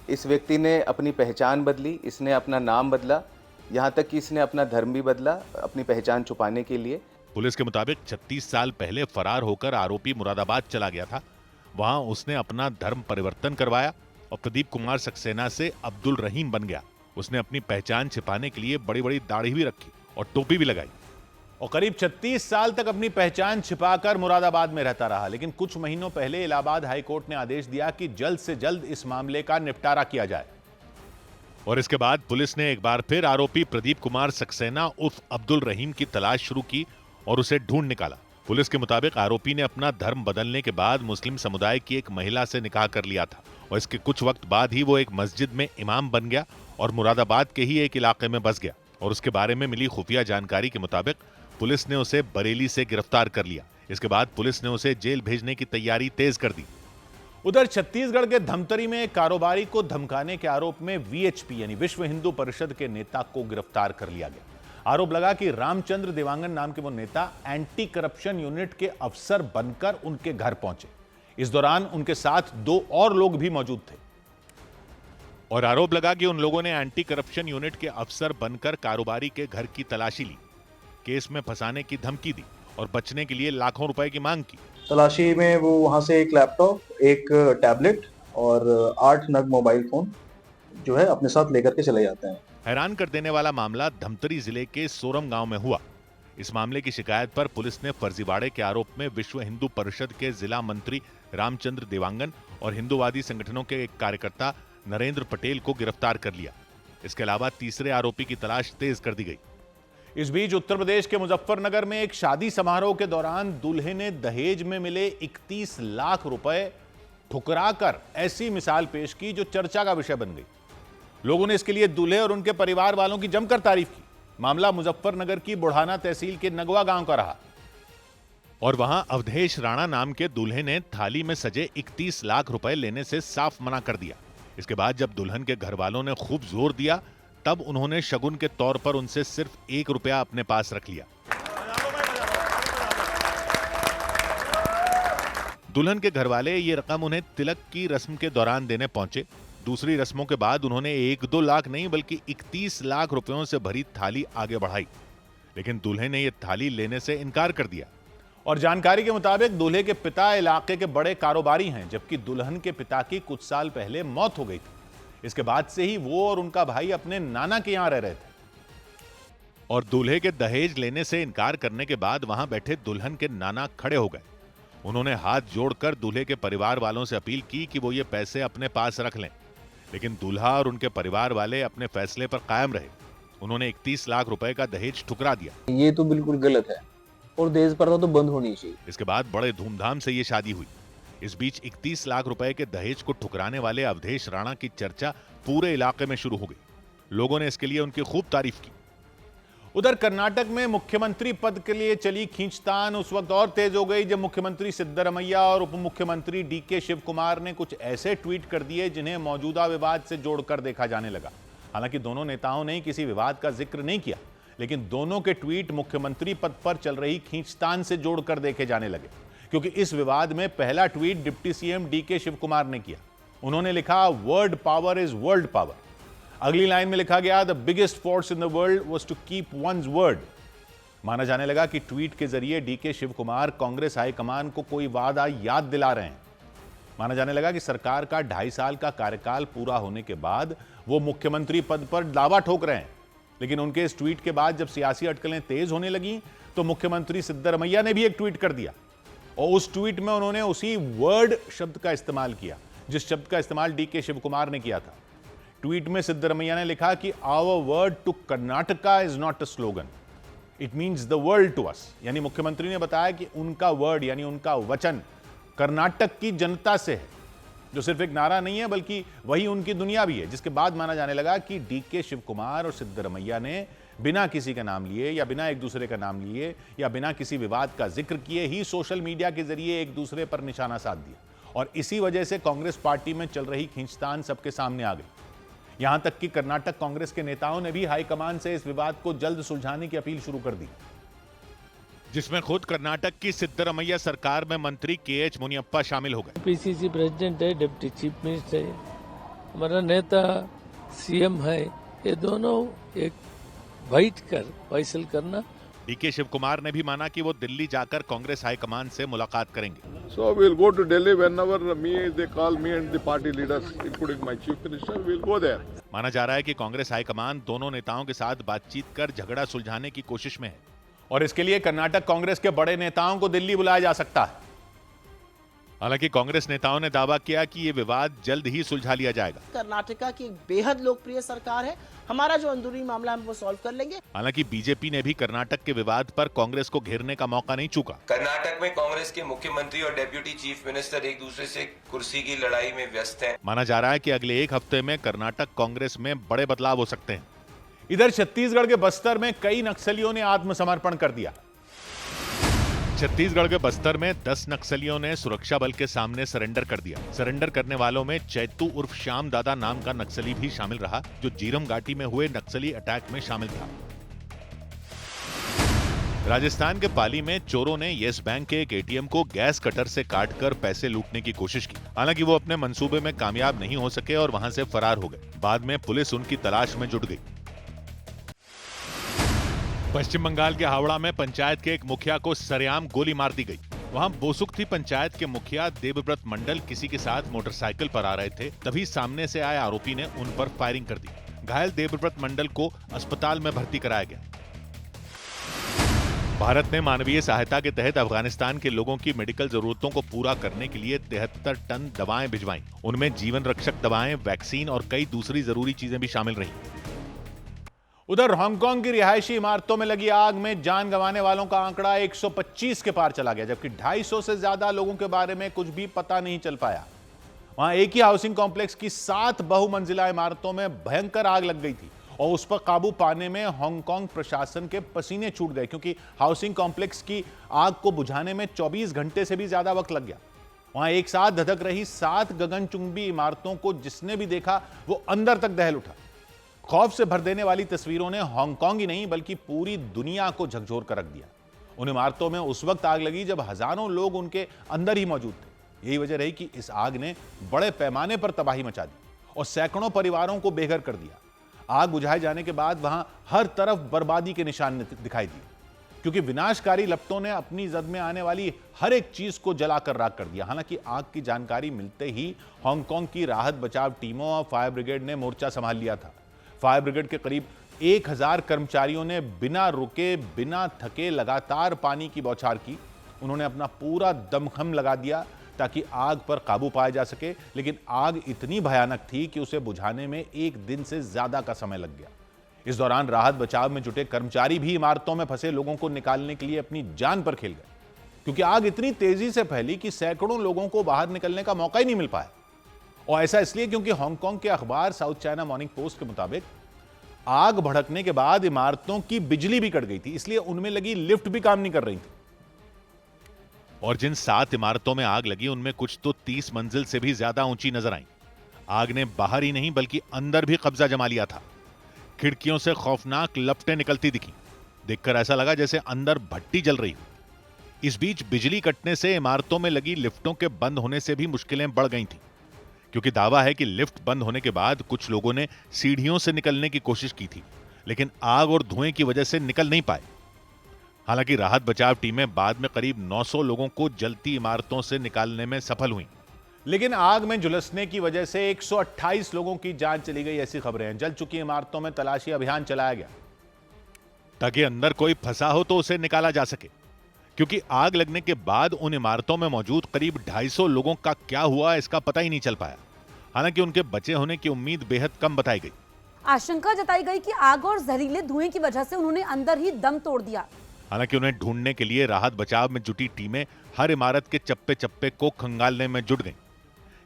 इस व्यक्ति ने अपनी पहचान बदली, इसने अपना नाम बदला, यहाँ तक कि इसने अपना धर्म भी बदला अपनी पहचान छुपाने के लिए। पुलिस के मुताबिक 36 साल पहले फरार होकर आरोपी मुरादाबाद चला गया था। वहां उसने अपना धर्म परिवर्तन करवाया और प्रदीप कुमार सक्सेना से अब्दुल रहीम बन गया। उसने अपनी पहचान छिपाने के लिए बड़ी बड़ी दाढ़ी भी रखी और टोपी भी लगाई। और करीब 36 साल तक अपनी पहचान छिपाकर मुरादाबाद में रहता रहा। लेकिन कुछ महीनों पहले इलाहाबाद हाईकोर्ट ने आदेश दिया कि जल्द से जल्द इस मामले का निपटारा किया जाए। और इसके बाद पुलिस ने एक बार फिर आरोपी प्रदीप कुमार सक्सेना उर्फ अब्दुल रहीम की तलाश शुरू की और उसे ढूंढ निकाला। पुलिस के मुताबिक आरोपी ने अपना धर्म बदलने के बाद मुस्लिम समुदाय की एक महिला से निकाह कर लिया था और इसके कुछ वक्त बाद ही वो एक मस्जिद में इमाम बन गया और मुरादाबाद के ही एक इलाके में बस गया। और उसके बारे में मिली खुफिया जानकारी के मुताबिक पुलिस ने उसे बरेली से गिरफ्तार कर लिया। इसके बाद पुलिस ने उसे जेल भेजने की तैयारी तेज कर दी। उधर छत्तीसगढ़ के धमतरी में कारोबारी को धमकाने के आरोप में वीएचपी यानी विश्व हिंदू परिषद के नेता को गिरफ्तार कर लिया गया। आरोप लगा कि रामचंद्र देवांगन नाम के वो नेता एंटी करप्शन यूनिट के अफसर बनकर उनके घर पहुंचे। इस दौरान उनके साथ 2 और लोग भी मौजूद थे और आरोप लगा कि उन लोगों ने एंटी करप्शन यूनिट के अफसर बनकर कारोबारी के घर की तलाशी ली, केस में फंसाने की धमकी दी और बचने के लिए लाखों रुपए की मांग की। तलाशी में वो वहां से एक लैपटॉप, एक टैबलेट और 8 नग मोबाइल फोन जो है अपने साथ लेकर के चले जाते हैं। हैरान कर देने वाला मामला धमतरी जिले के सोरम गांव में हुआ। इस मामले की शिकायत पर पुलिस ने फर्जीवाड़े के आरोप में विश्व हिंदू परिषद के जिला मंत्री रामचंद्र देवांगन और हिंदूवादी संगठनों के एक कार्यकर्ता नरेंद्र पटेल को गिरफ्तार कर लिया। इसके अलावा तीसरे आरोपी की तलाश तेज कर दी गई। इस बीच उत्तर प्रदेश के मुजफ्फरनगर में एक शादी समारोह के दौरान दूल्हे ने दहेज में मिले 31 लाख रुपए ठुकराकर ऐसी मिसाल पेश की जो चर्चा का विषय बन गई। लोगों ने इसके लिए दूल्हे और उनके परिवार वालों की जमकर तारीफ की। मामला मुजफ्फरनगर की बुढ़ाना तहसील के नगवा गांव का रहा और वहां अवधेश राणा नाम के दूल्हे ने थाली में सजे 31 लाख रुपए लेने से साफ मना कर दिया। इसके बाद जब दुल्हन के घर वालों ने खूब जोर दिया तब उन्होंने शगुन के तौर पर उनसे सिर्फ 1 रुपया अपने पास रख लिया। दुल्हन के घर वाले ये रकम उन्हें तिलक की रस्म के दौरान देने पहुंचे। दूसरी रस्मों के बाद उन्होंने 1-2 लाख नहीं बल्कि 31 लाख रुपयों से भरी थाली आगे बढ़ाई, लेकिन दूल्हे ने यह थाली लेने से इनकार कर दिया। और जानकारी के मुताबिक दूल्हे के पिता इलाके के बड़े कारोबारी हैं, जबकि दुल्हन के पिता की कुछ साल पहले मौत हो गई थी। इसके बाद से ही वो और उनका भाई अपने नाना के यहां रह रहे थे और दूल्हे के दहेज लेने से इनकार करने के बाद वहां बैठे दुल्हन के नाना खड़े हो गए। उन्होंने हाथ जोड़कर दूल्हे के परिवार वालों से अपील की कि वो ये पैसे अपने पास रख लें, लेकिन दूल्हा और उनके परिवार वाले अपने फैसले पर कायम रहे। उन्होंने 31 लाख रुपए का दहेज ठुकरा दिया। ये तो बिल्कुल गलत है और दहेज प्रथा तो बंद होनी चाहिए। इसके बाद बड़े धूमधाम से ये शादी हुई। इस बीच 31 लाख रुपए के दहेज को ठुकराने वाले अवधेश राणा की चर्चा पूरे इलाके में शुरू हो गई। लोगों ने इसके लिए उनकी खूब तारीफ की। उधर कर्नाटक में मुख्यमंत्री पद के लिए चली खींचतान उस वक्त और तेज हो गई जब मुख्यमंत्री सिद्धरमैया और उप मुख्यमंत्री डीके शिव कुमार ने कुछ ऐसे ट्वीट कर दिए जिन्हें मौजूदा विवाद से जोड़कर देखा जाने लगा। हालांकि दोनों नेताओं ने किसी विवाद का जिक्र नहीं किया, लेकिन दोनों के ट्वीट मुख्यमंत्री पद पर चल रही खींचतान से जोड़कर देखे जाने लगे, क्योंकि इस विवाद में पहला tweet deputy CM DK Shivakumar ने किया। उन्होंने लिखा, word power is world power. अगली लाइन में लिखा गया, the biggest force in the world was to keep one's word. माना जाने लगा कि ट्वीट के जरिए डीके शिव कुमार कांग्रेस हाईकमान को कोई वादा याद दिला रहे हैं। माना जाने लगा कि सरकार का 2.5 साल का कार्यकाल पूरा होने के बाद वो मुख्यमंत्री पद पर दावा ठोक रहे हैं। लेकिन उनके इस ट्वीट के बाद जब सियासी अटकलें तेज होने लगी तो मुख्यमंत्री सिद्धरमैया ने भी एक ट्वीट कर दिया और उस ट्वीट में उन्होंने उसी वर्ड शब्द का इस्तेमाल किया जिस शब्द का इस्तेमाल डीके शिव कुमार ने किया था। ट्वीट में सिद्धरमैया ने लिखा कि our word to Karnataka is not a slogan, it means the world to us. यानी मुख्यमंत्री ने बताया कि उनका वर्ड यानी उनका वचन कर्नाटक की जनता से है, जो सिर्फ एक नारा नहीं है बल्कि वही उनकी दुनिया भी है। जिसके बाद माना जाने लगा कि डीके शिव कुमार और सिद्धरमैया ने बिना किसी का नाम लिए या बिना एक दूसरे का नाम लिए या बिना किसी विवाद का जिक्र किए ही सोशल मीडिया के जरिए एक दूसरे पर निशाना साध दिया और इसी वजह से कांग्रेस पार्टी में चल रही खींचतान सबके सामने आ गई। यहां तक कि कर्नाटक कांग्रेस के नेताओं ने भी हाईकमान से इस विवाद को जल्द सुलझाने की अपील शुरू कर दी, जिसमें खुद कर्नाटक की सिद्धरमैया सरकार में मंत्री के.एच. मुनियप्पा शामिल हो गए। पीसीसी प्रेसिडेंट है, डिप्टी चीफ मिनिस्टर है, हमारा नेता सीएम है, ये दोनों एक बैठ कर फैसल करना। डीके शिव कुमार ने भी माना कि वो दिल्ली जाकर कांग्रेस हाईकमान से मुलाकात करेंगे। So we'll go to Delhi whenever they call me and the party leaders, including my chief minister, we'll go there. माना जा रहा है कि कांग्रेस हाईकमान दोनों नेताओं के साथ बातचीत कर झगड़ा सुलझाने की कोशिश में है और इसके लिए कर्नाटक कांग्रेस के बड़े नेताओं को दिल्ली बुलाया जा सकता है। हालांकि कांग्रेस नेताओं ने दावा किया कि ये विवाद जल्द ही सुलझा लिया जाएगा। कर्नाटका की बेहद लोकप्रिय सरकार है, हमारा जो अंदरूनी मामला है वो सॉल्व कर लेंगे। हालांकि बीजेपी ने भी कर्नाटक के विवाद पर कांग्रेस को घेरने का मौका नहीं चूका। कर्नाटक में कांग्रेस के मुख्यमंत्री और डेप्यूटी चीफ मिनिस्टर एक दूसरे से कुर्सी की लड़ाई में व्यस्त हैं। माना जा रहा है कि अगले एक हफ्ते में कर्नाटक कांग्रेस में बड़े बदलाव हो सकते हैं। इधर छत्तीसगढ़ के बस्तर में कई नक्सलियों ने आत्मसमर्पण कर दिया। छत्तीसगढ़ के बस्तर में 10 नक्सलियों ने सुरक्षा बल के सामने सरेंडर कर दिया। सरेंडर करने वालों में चैतू उर्फ श्याम दादा नाम का नक्सली भी शामिल रहा, जो जीरम घाटी में हुए नक्सली अटैक में शामिल था। राजस्थान के पाली में चोरों ने येस बैंक के एक एटीएम को गैस कटर से काटकर पैसे लूटने की कोशिश की। हालांकि वो अपने मंसूबे में कामयाब नहीं हो सके और वहां से फरार हो गए। बाद में पुलिस उनकी तलाश में जुट गई। पश्चिम बंगाल के हावड़ा में पंचायत के एक मुखिया को सरेआम गोली मार दी गई। वहां बोसुक्थी पंचायत के मुखिया देवव्रत मंडल किसी के साथ मोटरसाइकिल पर आ रहे थे, तभी सामने से आए आरोपी ने उन पर फायरिंग कर दी। घायल देवव्रत मंडल को अस्पताल में भर्ती कराया गया। भारत ने मानवीय सहायता के तहत अफगानिस्तान के लोगों की मेडिकल जरूरतों को पूरा करने के लिए 73 टन दवाएं भिजवाईं। उनमें जीवन रक्षक दवाएं, वैक्सीन और कई दूसरी जरूरी चीजें भी शामिल रहीं। उधर हांगकांग की रिहायशी इमारतों में लगी आग में जान गंवाने वालों का आंकड़ा 125 के पार चला गया, जबकि 250 से ज्यादा लोगों के बारे में कुछ भी पता नहीं चल पाया। वहां एक ही हाउसिंग कॉम्प्लेक्स की 7 बहुमंजिला इमारतों में भयंकर आग लग गई थी और उस पर काबू पाने में हांगकांग प्रशासन के पसीने छूट गए, क्योंकि हाउसिंग कॉम्प्लेक्स की आग को बुझाने में 24 घंटे से भी ज्यादा वक्त लग गया। वहां एक साथ धधक रही 7 गगनचुंबी इमारतों को जिसने भी देखा वो अंदर तक दहल उठा। खौफ से भर देने वाली तस्वीरों ने हांगकांग ही नहीं बल्कि पूरी दुनिया को झकझोर कर रख दिया। उन इमारतों में उस वक्त आग लगी जब हजारों लोग उनके अंदर ही मौजूद थे। यही वजह रही कि इस आग ने बड़े पैमाने पर तबाही मचा दी और सैकड़ों परिवारों को बेघर कर दिया। आग बुझाए जाने के बाद वहां हर तरफ बर्बादी के निशान दिखाई दिए, क्योंकि विनाशकारी लपटों ने अपनी जद में आने वाली हर एक चीज को जलाकर राख कर दिया। हालांकि आग की जानकारी मिलते ही हांगकांग की राहत बचाव टीमों और फायर ब्रिगेड ने मोर्चा संभाल लिया था। फायर ब्रिगेड के करीब 1000 कर्मचारियों ने बिना रुके, बिना थके लगातार पानी की बौछार की। उन्होंने अपना पूरा दमखम लगा दिया ताकि आग पर काबू पाया जा सके, लेकिन आग इतनी भयानक थी कि उसे बुझाने में 1 दिन से ज्यादा का समय लग गया। इस दौरान राहत बचाव में जुटे कर्मचारी भी इमारतों में फंसे लोगों को निकालने के लिए अपनी जान पर खेल गए, क्योंकि आग इतनी तेजी से फैली कि सैकड़ों लोगों को बाहर निकलने का मौका ही नहीं मिल पाया। और ऐसा इसलिए क्योंकि हांगकांग के अखबार साउथ चाइना मॉर्निंग पोस्ट के मुताबिक आग भड़कने के बाद इमारतों की बिजली भी कट गई थी, इसलिए उनमें लगी लिफ्ट भी काम नहीं कर रही थी। और जिन 7 इमारतों में आग लगी उनमें कुछ तो 30 मंजिल से भी ज्यादा ऊंची नजर आई। आग ने बाहर ही नहीं बल्कि अंदर भी कब्जा जमा लिया था। खिड़कियों से खौफनाक लपटें निकलती दिखी। देखकर ऐसा लगा जैसे अंदर भट्टी जल रही हो। इस बीच बिजली कटने से इमारतों में लगी लिफ्टों के बंद होने से भी मुश्किलें बढ़ गई थी, क्योंकि दावा है कि लिफ्ट बंद होने के बाद कुछ लोगों ने सीढ़ियों से निकलने की कोशिश की थी, लेकिन आग और धुएं की वजह से निकल नहीं पाए। हालांकि राहत बचाव टीमें बाद में करीब 900 लोगों को जलती इमारतों से निकालने में सफल हुई, लेकिन आग में झुलसने की वजह से 128 लोगों की जान चली गई, ऐसी खबरें हैं। जल चुकी इमारतों में तलाशी अभियान चलाया गया ताकि अंदर कोई फंसा हो तो उसे निकाला जा सके, क्योंकि आग लगने के बाद उन इमारतों में मौजूद करीब 250 लोगों का क्या हुआ इसका पता ही नहीं चल पाया। हालांकि उनके बचे होने की उम्मीद बेहद कम बताई गई। आशंका जताई गई कि आग और जहरीले धुएं की वजह से उन्होंने अंदर ही दम तोड़ दिया। हालांकि उन्हें ढूंढने के लिए राहत बचाव में जुटी टीमें हर इमारत के चप्पे चप्पे को खंगालने में जुट गईं।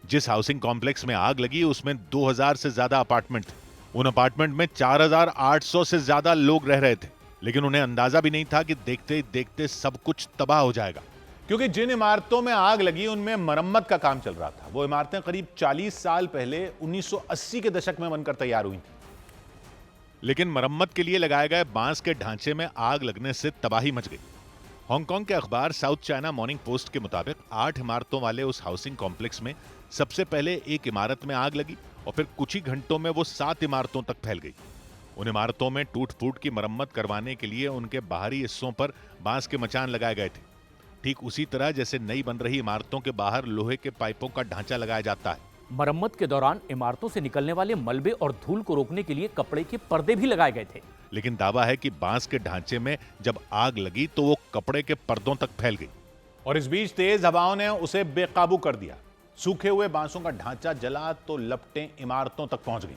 जिस हाउसिंग कॉम्प्लेक्स में आग लगी उसमें 2000 से ज्यादा अपार्टमेंट थे। उन अपार्टमेंट में 4800 से ज्यादा लोग रह रहे थे, लेकिन उन्हें अंदाजा भी नहीं था कि देखते ही देखते सब कुछ तबाह हो जाएगा, क्योंकि जिन इमारतों में आग लगी उनमें मरम्मत का काम चल रहा था। वो इमारतें करीब 40 साल पहले 1980 के दशक में बनकर तैयार हुई थी, लेकिन मरम्मत के लिए लगाए गए बांस के ढांचे में आग लगने से तबाही मच गई। हांगकांग के अखबार साउथ चाइना मॉर्निंग पोस्ट के मुताबिक 8 इमारतों वाले उस हाउसिंग कॉम्प्लेक्स में सबसे पहले एक इमारत में आग लगी और फिर कुछ ही घंटों में वो 7 इमारतों तक फैल गई। उन इमारतों में टूट फूट की मरम्मत करवाने के लिए उनके बाहरी हिस्सों पर बांस के मचान लगाए गए थे, ठीक उसी तरह जैसे नई बन रही इमारतों के बाहर लोहे के पाइपों का ढांचा लगाया जाता है। मरम्मत के दौरान इमारतों से निकलने वाले मलबे और धूल को रोकने के लिए कपड़े के पर्दे भी लगाए गए थे। लेकिन दावा है कि बांस के ढांचे में जब आग लगी तो वो कपड़े के पर्दों तक फैल गई और इस बीच तेज हवाओं ने उसे बेकाबू कर दिया। सूखे हुए बांसों का ढांचा जला तो लपटें इमारतों तक पहुंच गईं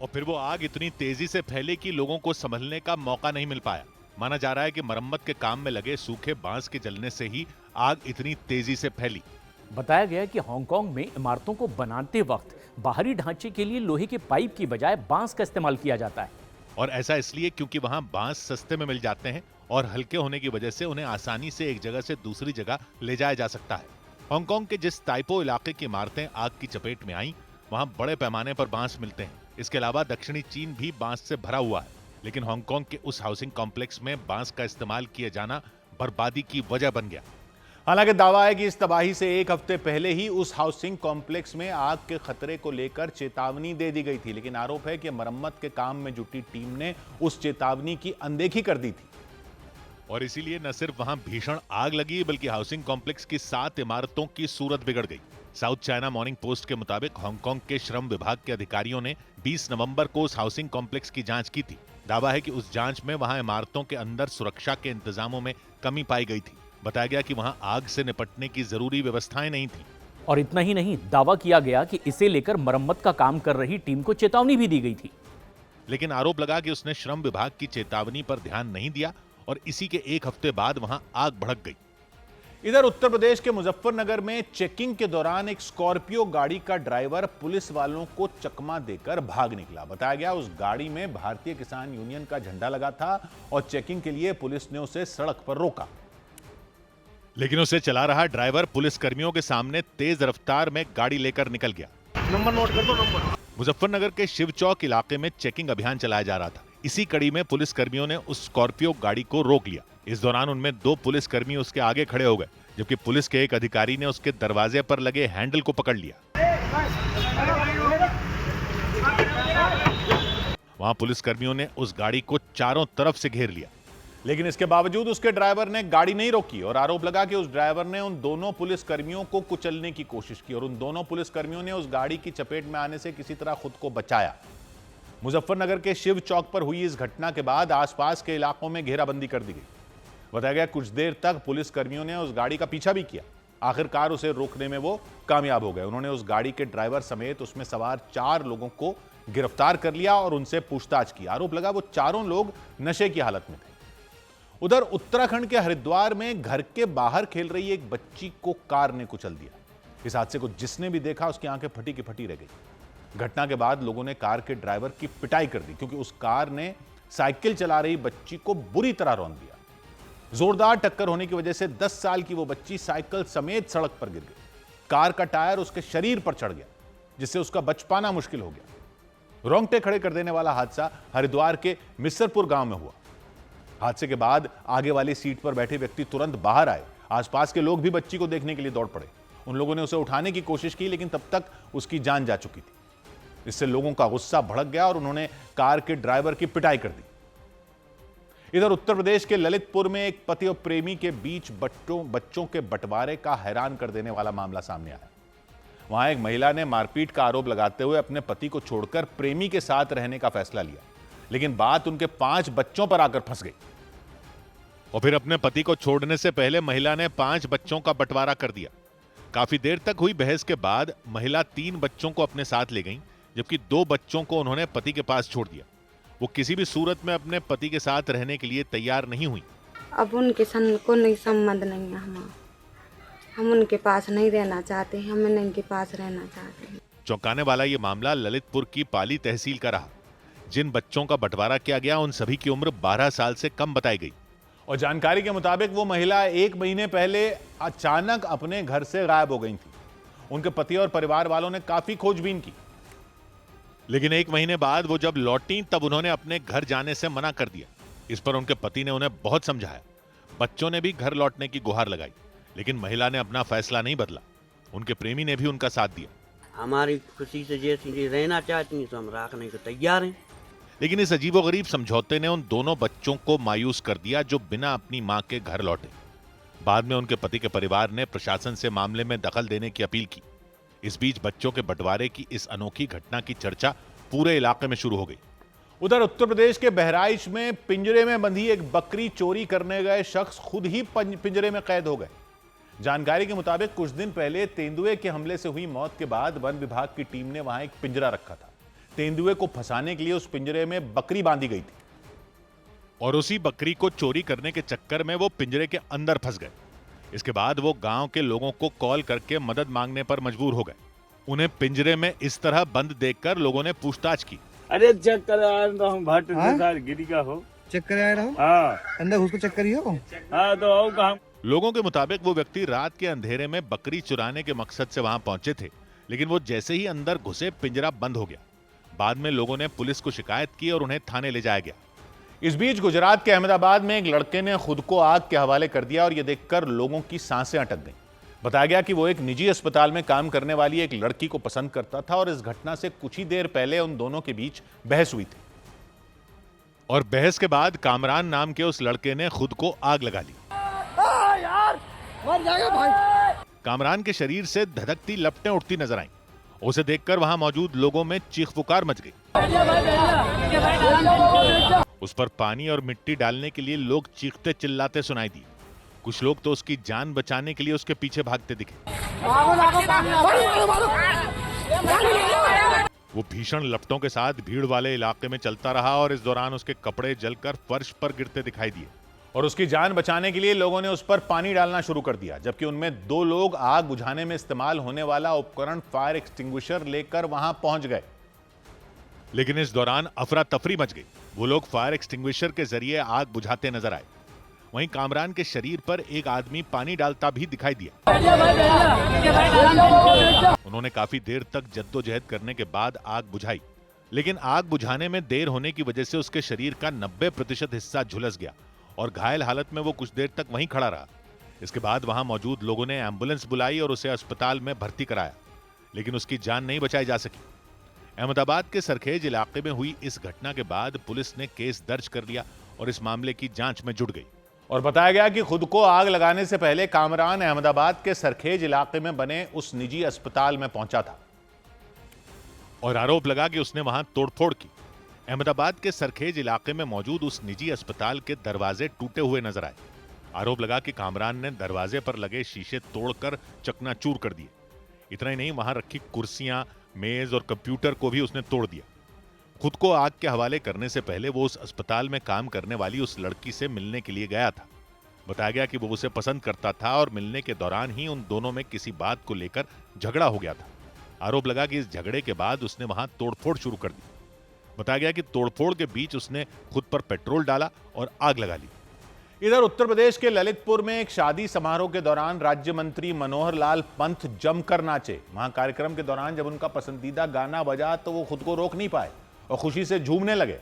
और फिर वो आग इतनी तेजी से फैली कि लोगों को संभलने का मौका नहीं मिल पाया। माना जा रहा है कि मरम्मत के काम में लगे सूखे बांस के जलने से ही आग इतनी तेजी से फैली। बताया गया कि हांगकांग में इमारतों को बनाते वक्त बाहरी ढांचे के लिए लोहे के पाइप की बजाय बांस का इस्तेमाल किया जाता है और ऐसा इसलिए क्योंकि वहां बांस सस्ते में मिल जाते हैं और हल्के होने की वजह से उन्हें आसानी से एक जगह से दूसरी जगह ले जाया जा सकता है। हांगकांग के जिस ताइपो इलाके की इमारतें आग की चपेट में आईं, वहां बड़े पैमाने पर बांस मिलते हैं। इसके अलावा दक्षिणी चीन भी बांस से भरा हुआ है, लेकिन हांगकांग के उस हाउसिंग कॉम्प्लेक्स में बांस का इस्तेमाल किया जाना बर्बादी की वजह बन गया। हालांकि दावा है कि इस तबाही से एक हफ्ते पहले ही उस हाउसिंग कॉम्प्लेक्स में आग के खतरे को लेकर चेतावनी दे दी गई थी, लेकिन आरोप है कि मरम्मत के काम में जुटी टीम ने उस चेतावनी की अनदेखी कर दी थी और इसीलिए न सिर्फ वहां भीषण आग लगी बल्कि हाउसिंग कॉम्प्लेक्स की 7 इमारतों की सूरत बिगड़ गई। साउथ चाइना मॉर्निंग पोस्ट के मुताबिक हांगकांग के श्रम विभाग के अधिकारियों ने 20 नवंबर को उस हाउसिंग कॉम्प्लेक्स की जांच की थी। दावा है कि उस जांच में वहां इमारतों के अंदर सुरक्षा के इंतजामों में कमी पाई गई थी। बताया गया कि वहां आग से निपटने की जरूरी व्यवस्थाएं नहीं थी और इतना ही नहीं, दावा किया गया कि इसे लेकर मरम्मत का काम कर रही टीम को चेतावनी भी दी गई थी। लेकिन आरोप लगा कि उसने श्रम विभाग की चेतावनी पर ध्यान नहीं दिया और इसी के एक हफ्ते बाद वहां आग भड़क गई। इधर उत्तर प्रदेश के मुजफ्फरनगर में चेकिंग के दौरान एक स्कॉर्पियो गाड़ी का ड्राइवर पुलिस वालों को चकमा देकर भाग निकला। बताया गया उस गाड़ी में भारतीय किसान यूनियन का झंडा लगा था और चेकिंग के लिए पुलिस ने उसे सड़क पर रोका, लेकिन उसे चला रहा ड्राइवर पुलिस कर्मियों के सामने तेज रफ्तार में गाड़ी लेकर निकल गया। नंबर नोट कर दो। नंबर मुजफ्फरनगर के शिव चौक इलाके में चेकिंग अभियान चलाया जा रहा था। इसी कड़ी में पुलिस कर्मियों ने उस स्कॉर्पियो गाड़ी को रोक लिया। इस दौरान उनमें 2 पुलिस कर्मी उसके आगे खड़े हो गए, जबकि पुलिस के एक अधिकारी ने उसके दरवाजे पर लगे हैंडल को पकड़ लिया। वहां पुलिस कर्मियों ने उस गाड़ी को चारों तरफ से घेर लिया, लेकिन इसके बावजूद उसके ड्राइवर ने गाड़ी नहीं रोकी और आरोप लगा कि उस ड्राइवर ने उन दोनों पुलिस कर्मियों को कुचलने की कोशिश की और उन दोनों पुलिस कर्मियों ने उस गाड़ी की चपेट में आने से किसी तरह खुद को बचाया। मुजफ्फरनगर के शिव चौक पर हुई इस घटना के बाद आसपास के इलाकों में घेराबंदी कर दी गई। बताया गया कुछ देर तक पुलिस कर्मियों ने उस गाड़ी का पीछा भी किया। आखिरकार उसे रोकने में वो कामयाब हो गए। उन्होंने उस गाड़ी के ड्राइवर समेत उसमें सवार 4 लोगों को गिरफ्तार कर लिया और उनसे पूछताछ की। आरोप लगा वो चारों लोग नशे की हालत में थे। उधर उत्तराखंड के हरिद्वार में घर के बाहर खेल रही एक बच्ची को कार ने कुचल दिया। इस हादसे को जिसने भी देखा उसकी आंखें फटी की फटी रह गई। घटना के बाद लोगों ने कार के ड्राइवर की पिटाई कर दी, क्योंकि उस कार ने साइकिल चला रही बच्ची को बुरी तरह रौंद दिया। जोरदार टक्कर होने की वजह से 10 साल की वो बच्ची साइकिल समेत सड़क पर गिर गई। कार का टायर उसके शरीर पर चढ़ गया, जिससे उसका बच पाना मुश्किल हो गया। रोंगटे खड़े कर देने वाला हादसा हरिद्वार के मिसरपुर गांव में हुआ। हादसे के बाद आगे वाली सीट पर बैठे व्यक्ति तुरंत बाहर आए। आसपास के लोग भी बच्ची को देखने के लिए दौड़ पड़े। उन लोगों ने उसे उठाने की कोशिश की, लेकिन तब तक उसकी जान जा चुकी थी। इससे लोगों का गुस्सा भड़क गया और उन्होंने कार के ड्राइवर की पिटाई कर दी। इधर उत्तर प्रदेश के ललितपुर में एक पति और प्रेमी के बीच बच्चों के बंटवारे का हैरान कर देने वाला मामला सामने आया। वहां एक महिला ने मारपीट का आरोप लगाते हुए अपने पति को छोड़कर प्रेमी के साथ रहने का फैसला लिया, लेकिन बात उनके 5 बच्चों पर आकर फंस गई। और फिर अपने पति को छोड़ने से पहले महिला ने 5 बच्चों का बंटवारा कर दिया। काफी देर तक हुई बहस के बाद महिला 3 बच्चों को अपने साथ ले गई, जबकि 2 बच्चों को उन्होंने पति के पास छोड़ दिया। वो किसी भी सूरत में अपने पति के साथ रहने के लिए तैयार नहीं हुई। अब उनके सन को नहीं संबंध नहीं है, हम उनके पास नहीं रहना चाहते हैं, हम उनके पास रहना चाहते हैं। चौंकाने वाला ये मामला ललितपुर की पाली तहसील का रहा। जिन बच्चों का बंटवारा किया गया उन सभी की उम्र 12 साल से कम बताई गई और जानकारी के मुताबिक वो महिला 1 महीने पहले अचानक अपने घर से गायब हो गई थी। उनके पति और परिवार वालों ने काफी खोजबीन की, लेकिन 1 महीने बाद वो जब लौटी तब उन्होंने अपने घर जाने से मना कर दिया। इस पर उनके पति ने उन्हें बहुत समझाया। बच्चों ने भी घर लौटने की गुहार लगाई, लेकिन महिला ने अपना फैसला नहीं बदला। उनके प्रेमी ने भी उनका साथ दिया। हमारी खुशी से जैसी रहना चाहती हैं तो हम रखने को तैयार हैं। लेकिन इस अजीबोगरीब समझौते ने उन दोनों बच्चों को मायूस कर दिया जो बिना अपनी मां के घर लौटे। बाद में उनके पति के परिवार ने प्रशासन से मामले में दखल देने की अपील की। इस बीच बच्चों के बंटवारे की इस अनोखी घटना की चर्चा पूरे इलाके में शुरू हो गई उधर उत्तर प्रदेश के बहराइच में पिंजरे में बंधी एक बकरी चोरी करने गए शख्स खुद ही पिंजरे में कैद हो गए। जानकारी के मुताबिक कुछ दिन पहले तेंदुए के हमले से हुई मौत के बाद वन विभाग की टीम ने वहां एक पिंजरा रखा था। तेंदुए को फंसाने के लिए उस पिंजरे में बकरी बांधी गई थी और उसी बकरी को चोरी करने के चक्कर में वो पिंजरे के अंदर फंस गए। इसके बाद वो गांव के लोगों को कॉल करके मदद मांगने पर मजबूर हो गए। उन्हें पिंजरे में इस तरह बंद देखकर लोगों ने पूछताछ की। अरे चेक कर रहा हूँ भाट गिरी का हो, चेक कर आया हूँ। हाँ अंदर घुस को चेक करिए हो। हाँ तो आओ कहाँ। लोगों के मुताबिक वो व्यक्ति रात के अंधेरे में बकरी चुराने के मकसद से वहां पहुंचे थे, लेकिन वो जैसे ही अंदर घुसे पिंजरा बंद हो गया। बाद में लोगों ने पुलिस को शिकायत की और उन्हें थाने ले जाया गया। इस बीच गुजरात के अहमदाबाद में एक लड़के ने खुद को आग के हवाले कर दिया और यह देखकर लोगों की सांसें अटक गईं। बताया गया कि वो एक निजी अस्पताल में काम करने वाली एक लड़की को पसंद करता था और इस घटना से कुछ ही देर पहले उन दोनों के बीच बहस हुई थी और बहस के बाद कामरान नाम के उस लड़के ने खुद को आग लगा ली। यार मर जाएगा भाई। कामरान के शरीर से धधकती लपटें उठती नजर आईं। उसे देखकर वहां मौजूद लोगों में चीख पुकार मच गई। उस पर पानी और मिट्टी डालने के लिए लोग चीखते चिल्लाते सुनाई दिए। कुछ लोग तो उसकी जान बचाने के लिए उसके पीछे भागते दिखे। वो भीषण लपटों के साथ भीड़ वाले इलाके में चलता रहा और इस दौरान उसके कपड़े जलकर फर्श पर गिरते दिखाई दिए और उसकी जान बचाने के लिए लोगों ने उस पर पानी डालना शुरू कर दिया, जबकि उनमें 2 लोग आग बुझाने में इस्तेमाल होने वाला उपकरण फायर एक्सटिंग्विशर लेकर वहां पहुंच गए। लेकिन इस दौरान अफरा तफरी मच गई। वो लोग फायर एक्सटिंग्विशर के जरिए आग बुझाते नजर आए। वहीं कामरान के शरीर पर एक आदमी पानी डालता भी दिखाई दिया। उन्होंने काफी देर तक जद्दोजहद करने के बाद आग बुझाई, लेकिन आग बुझाने में देर होने की वजह से उसके शरीर का 90% हिस्सा झुलस गया और घायल हालत में वो कुछ देर तक वहीं खड़ा रहा। इसके बाद वहां मौजूद लोगों ने एम्बुलेंस बुलाई और उसे अस्पताल में भर्ती कराया, लेकिन उसकी जान नहीं बचाई जा सकी। अहमदाबाद के सरखेज इलाके में हुई इस घटना के बाद पुलिस ने केस दर्ज कर लिया और इस मामले की जांच में जुट गई और बताया गया कि खुद को आग लगाने से पहले कामरान अहमदाबाद के सरखेज इलाके में बने उस निजी अस्पताल में पहुंचा था और आरोप लगा कि उसने वहां तोड़फोड़ की। अहमदाबाद के सरखेज इलाके में मौजूद उस निजी अस्पताल के दरवाजे टूटे हुए नजर आए। आरोप लगा कि कामरान ने दरवाजे पर लगे शीशे तोड़कर चकनाचूर कर दिए। इतना ही नहीं, वहां रखी कुर्सियां, मेज और कंप्यूटर को भी उसने तोड़ दिया। खुद को आग के हवाले करने से पहले वो उस अस्पताल में काम करने वाली उस लड़की से मिलने के लिए गया था। बताया गया कि वो उसे पसंद करता था और मिलने के दौरान ही उन दोनों में किसी बात को लेकर झगड़ा हो गया था। आरोप लगा कि इस झगड़े के बाद उसने वहां तोड़फोड़ शुरू कर दी। बताया गया कि तोड़फोड़ के बीच उसने खुद पर पेट्रोल डाला और आग लगा ली। इधर उत्तर प्रदेश के ललितपुर में एक शादी समारोह के दौरान राज्य मंत्री मनोहर लाल पंत जमकर नाचे। वहां कार्यक्रम के दौरान जब उनका पसंदीदा गाना बजा तो वो खुद को रोक नहीं पाए और खुशी से झूमने लगे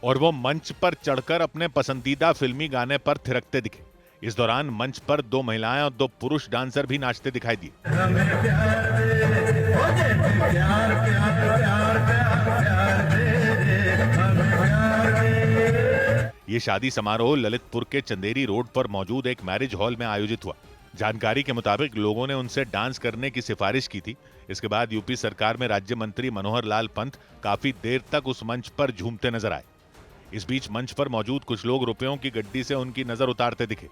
और वो मंच पर चढ़कर अपने पसंदीदा फिल्मी गाने पर थिरकते दिखे। इस दौरान मंच पर 2 महिलाएं और 2 पुरुष डांसर भी नाचते दिखाई दिए। ये शादी समारोह ललितपुर के चंदेरी रोड पर मौजूद एक मैरिज हॉल में आयोजित हुआ। जानकारी के मुताबिक लोगों ने उनसे डांस करने की सिफारिश की थी। इसके बाद यूपी सरकार में राज्य मंत्री मनोहर लाल पंत काफी देर तक उस मंच पर झूमते नजर आए। इस बीच मंच पर मौजूद कुछ लोग रुपयों की गड्डी से उनकी नजर उतारते दिखे।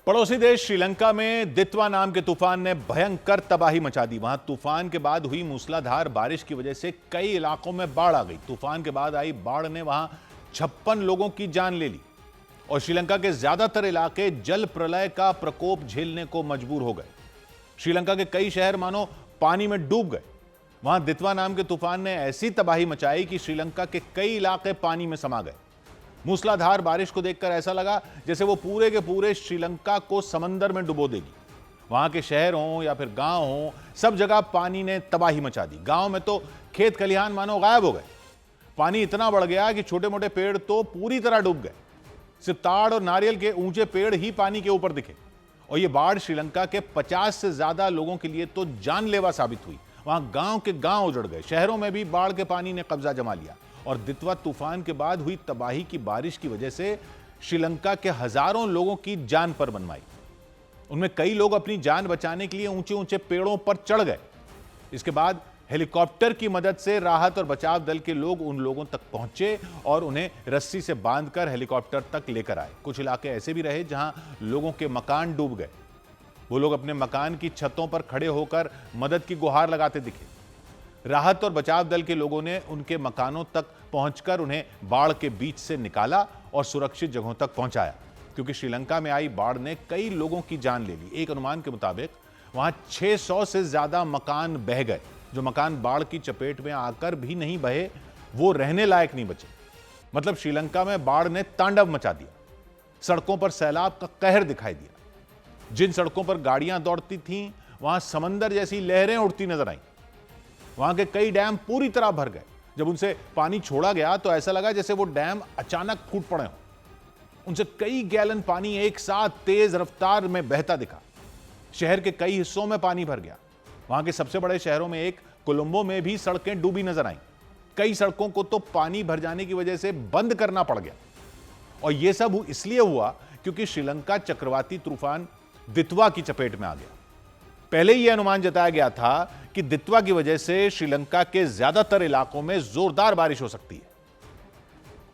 पड़ोसी देश श्रीलंका में दित्वा नाम के तूफान ने भयंकर तबाही मचा दी। वहां तूफान के बाद हुई मूसलाधार बारिश की वजह से कई इलाकों में बाढ़ आ गई। तूफान के बाद आई बाढ़ ने वहां 56 लोगों की जान ले ली और श्रीलंका के ज्यादातर इलाके जल प्रलय का प्रकोप झेलने को मजबूर हो गए। श्रीलंका के कई शहर मानो पानी में डूब गए। वहां दित्वा नाम के तूफान ने ऐसी तबाही मचाई कि श्रीलंका के कई इलाके पानी में समा गए। मूसलाधार बारिश को देखकर ऐसा लगा जैसे वो पूरे के पूरे श्रीलंका को समंदर में डुबो देगी। वहां के शहर हों या फिर गांव हों, सब जगह पानी ने तबाही मचा दी। गांव में तो खेत खलिहान मानो गायब हो गए। पानी इतना बढ़ गया कि छोटे मोटे पेड़ तो पूरी तरह डूब गए। सिर्फ ताड़ और नारियल के ऊंचे पेड़ ही पानी के ऊपर दिखे और यह बाढ़ श्रीलंका के 50 से ज्यादा लोगों के लिए तो जानलेवा साबित हुई। वहां गांव के गांव उजड़ गए। शहरों में भी बाढ़ के पानी ने कब्जा जमा लिया और दित्वा तूफान के बाद हुई तबाही की बारिश की वजह से श्रीलंका के हजारों लोगों की जान पर मनमाई। उनमें कई लोग अपनी जान बचाने के लिए ऊंचे ऊंचे पेड़ों पर चढ़ गए। इसके बाद हेलीकॉप्टर की मदद से राहत और बचाव दल के लोग उन लोगों तक पहुंचे और उन्हें रस्सी से बांधकर हेलीकॉप्टर तक लेकर आए। कुछ इलाके ऐसे भी रहे जहां लोगों के मकान डूब गए। वो लोग अपने मकान की छतों पर खड़े होकर मदद की गुहार लगाते दिखे। राहत और बचाव दल के लोगों ने उनके मकानों तक पहुंचकर उन्हें बाढ़ के बीच से निकाला और सुरक्षित जगहों तक पहुंचाया, क्योंकि श्रीलंका में आई बाढ़ ने कई लोगों की जान ले ली। एक अनुमान के मुताबिक वहां 600 से ज्यादा मकान बह गए। जो मकान बाढ़ की चपेट में आकर भी नहीं बहे, वो रहने लायक नहीं बचे। मतलब श्रीलंका में बाढ़ ने तांडव मचा दिया। सड़कों पर सैलाब का कहर दिखाई दिया। जिन सड़कों पर गाड़ियां दौड़ती थीं, वहां समंदर जैसी लहरें उड़ती नजर आईं। वहां के कई डैम पूरी तरह भर गए। जब उनसे पानी छोड़ा गया तो ऐसा लगा जैसे वो डैम अचानक फूट पड़े हों। उनसे कई गैलन पानी एक साथ तेज रफ्तार में बहता दिखा। शहर के कई हिस्सों में पानी भर गया। वहां के सबसे बड़े शहरों में एक कोलंबो में भी सड़कें डूबी नजर आईं। कई सड़कों को तो पानी भर जाने की वजह से बंद करना पड़ गया। और यह सब इसलिए हुआ क्योंकि श्रीलंका चक्रवाती तूफान दितवा की चपेट में आ गया। पहले यह अनुमान जताया गया था कि दितवा की वजह से श्रीलंका के ज्यादातर इलाकों में जोरदार बारिश हो सकती है,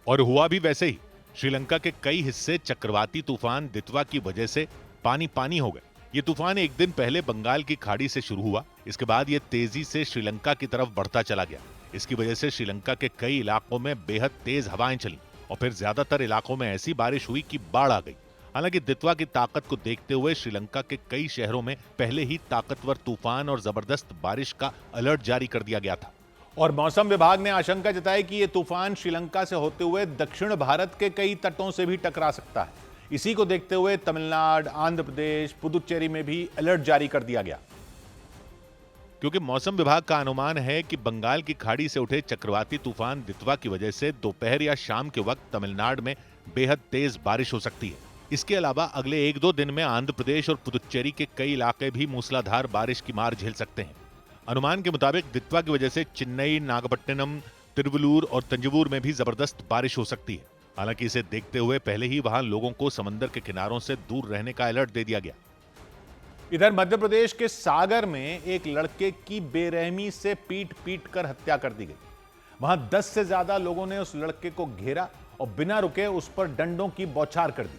और हुआ भी वैसे ही। श्रीलंका के कई हिस्से चक्रवाती तूफान दितवा की वजह से पानी पानी हो गए। ये तूफान एक दिन पहले बंगाल की खाड़ी से शुरू हुआ। इसके बाद यह तेजी से श्रीलंका की तरफ बढ़ता चला गया। इसकी वजह से श्रीलंका के कई इलाकों में बेहद तेज हवाएं चली और फिर ज्यादातर इलाकों में ऐसी बारिश हुई कि बाढ़ आ गई। हालांकि दितवा की ताकत को देखते हुए श्रीलंका के कई शहरों में पहले ही ताकतवर तूफान और जबरदस्त बारिश का अलर्ट जारी कर दिया गया था। और मौसम विभाग ने आशंका जताई कि यह तूफान श्रीलंका से होते हुए दक्षिण भारत के कई तटों से भी टकरा सकता है। इसी को देखते हुए तमिलनाडु, आंध्र प्रदेश, पुदुचेरी में भी अलर्ट जारी कर दिया गया, क्योंकि मौसम विभाग का अनुमान है कि बंगाल की खाड़ी से उठे चक्रवाती तूफान दितवा की वजह से दोपहर या शाम के वक्त तमिलनाडु में बेहद तेज बारिश हो सकती है। इसके अलावा अगले 1-2 दिन में आंध्र प्रदेश और पुदुचेरी के कई इलाके भी मूसलाधार बारिश की मार झेल सकते हैं। अनुमान के मुताबिक दितवा की वजह से चेन्नई, नागपट्टिनम, तिरुवल्लुर और तंजवुर में भी जबरदस्त बारिश हो सकती है। हालांकि इसे देखते हुए पहले ही वहां लोगों को समंदर के किनारों से दूर रहने का अलर्ट दे दिया गया। इधर मध्य प्रदेश के सागर में एक लड़के की बेरहमी से पीट कर हत्या कर दी गई। वहां 10 से ज्यादा लोगों ने उस लड़के को घेरा और बिना रुके उस पर डंडों की बौछार कर दी,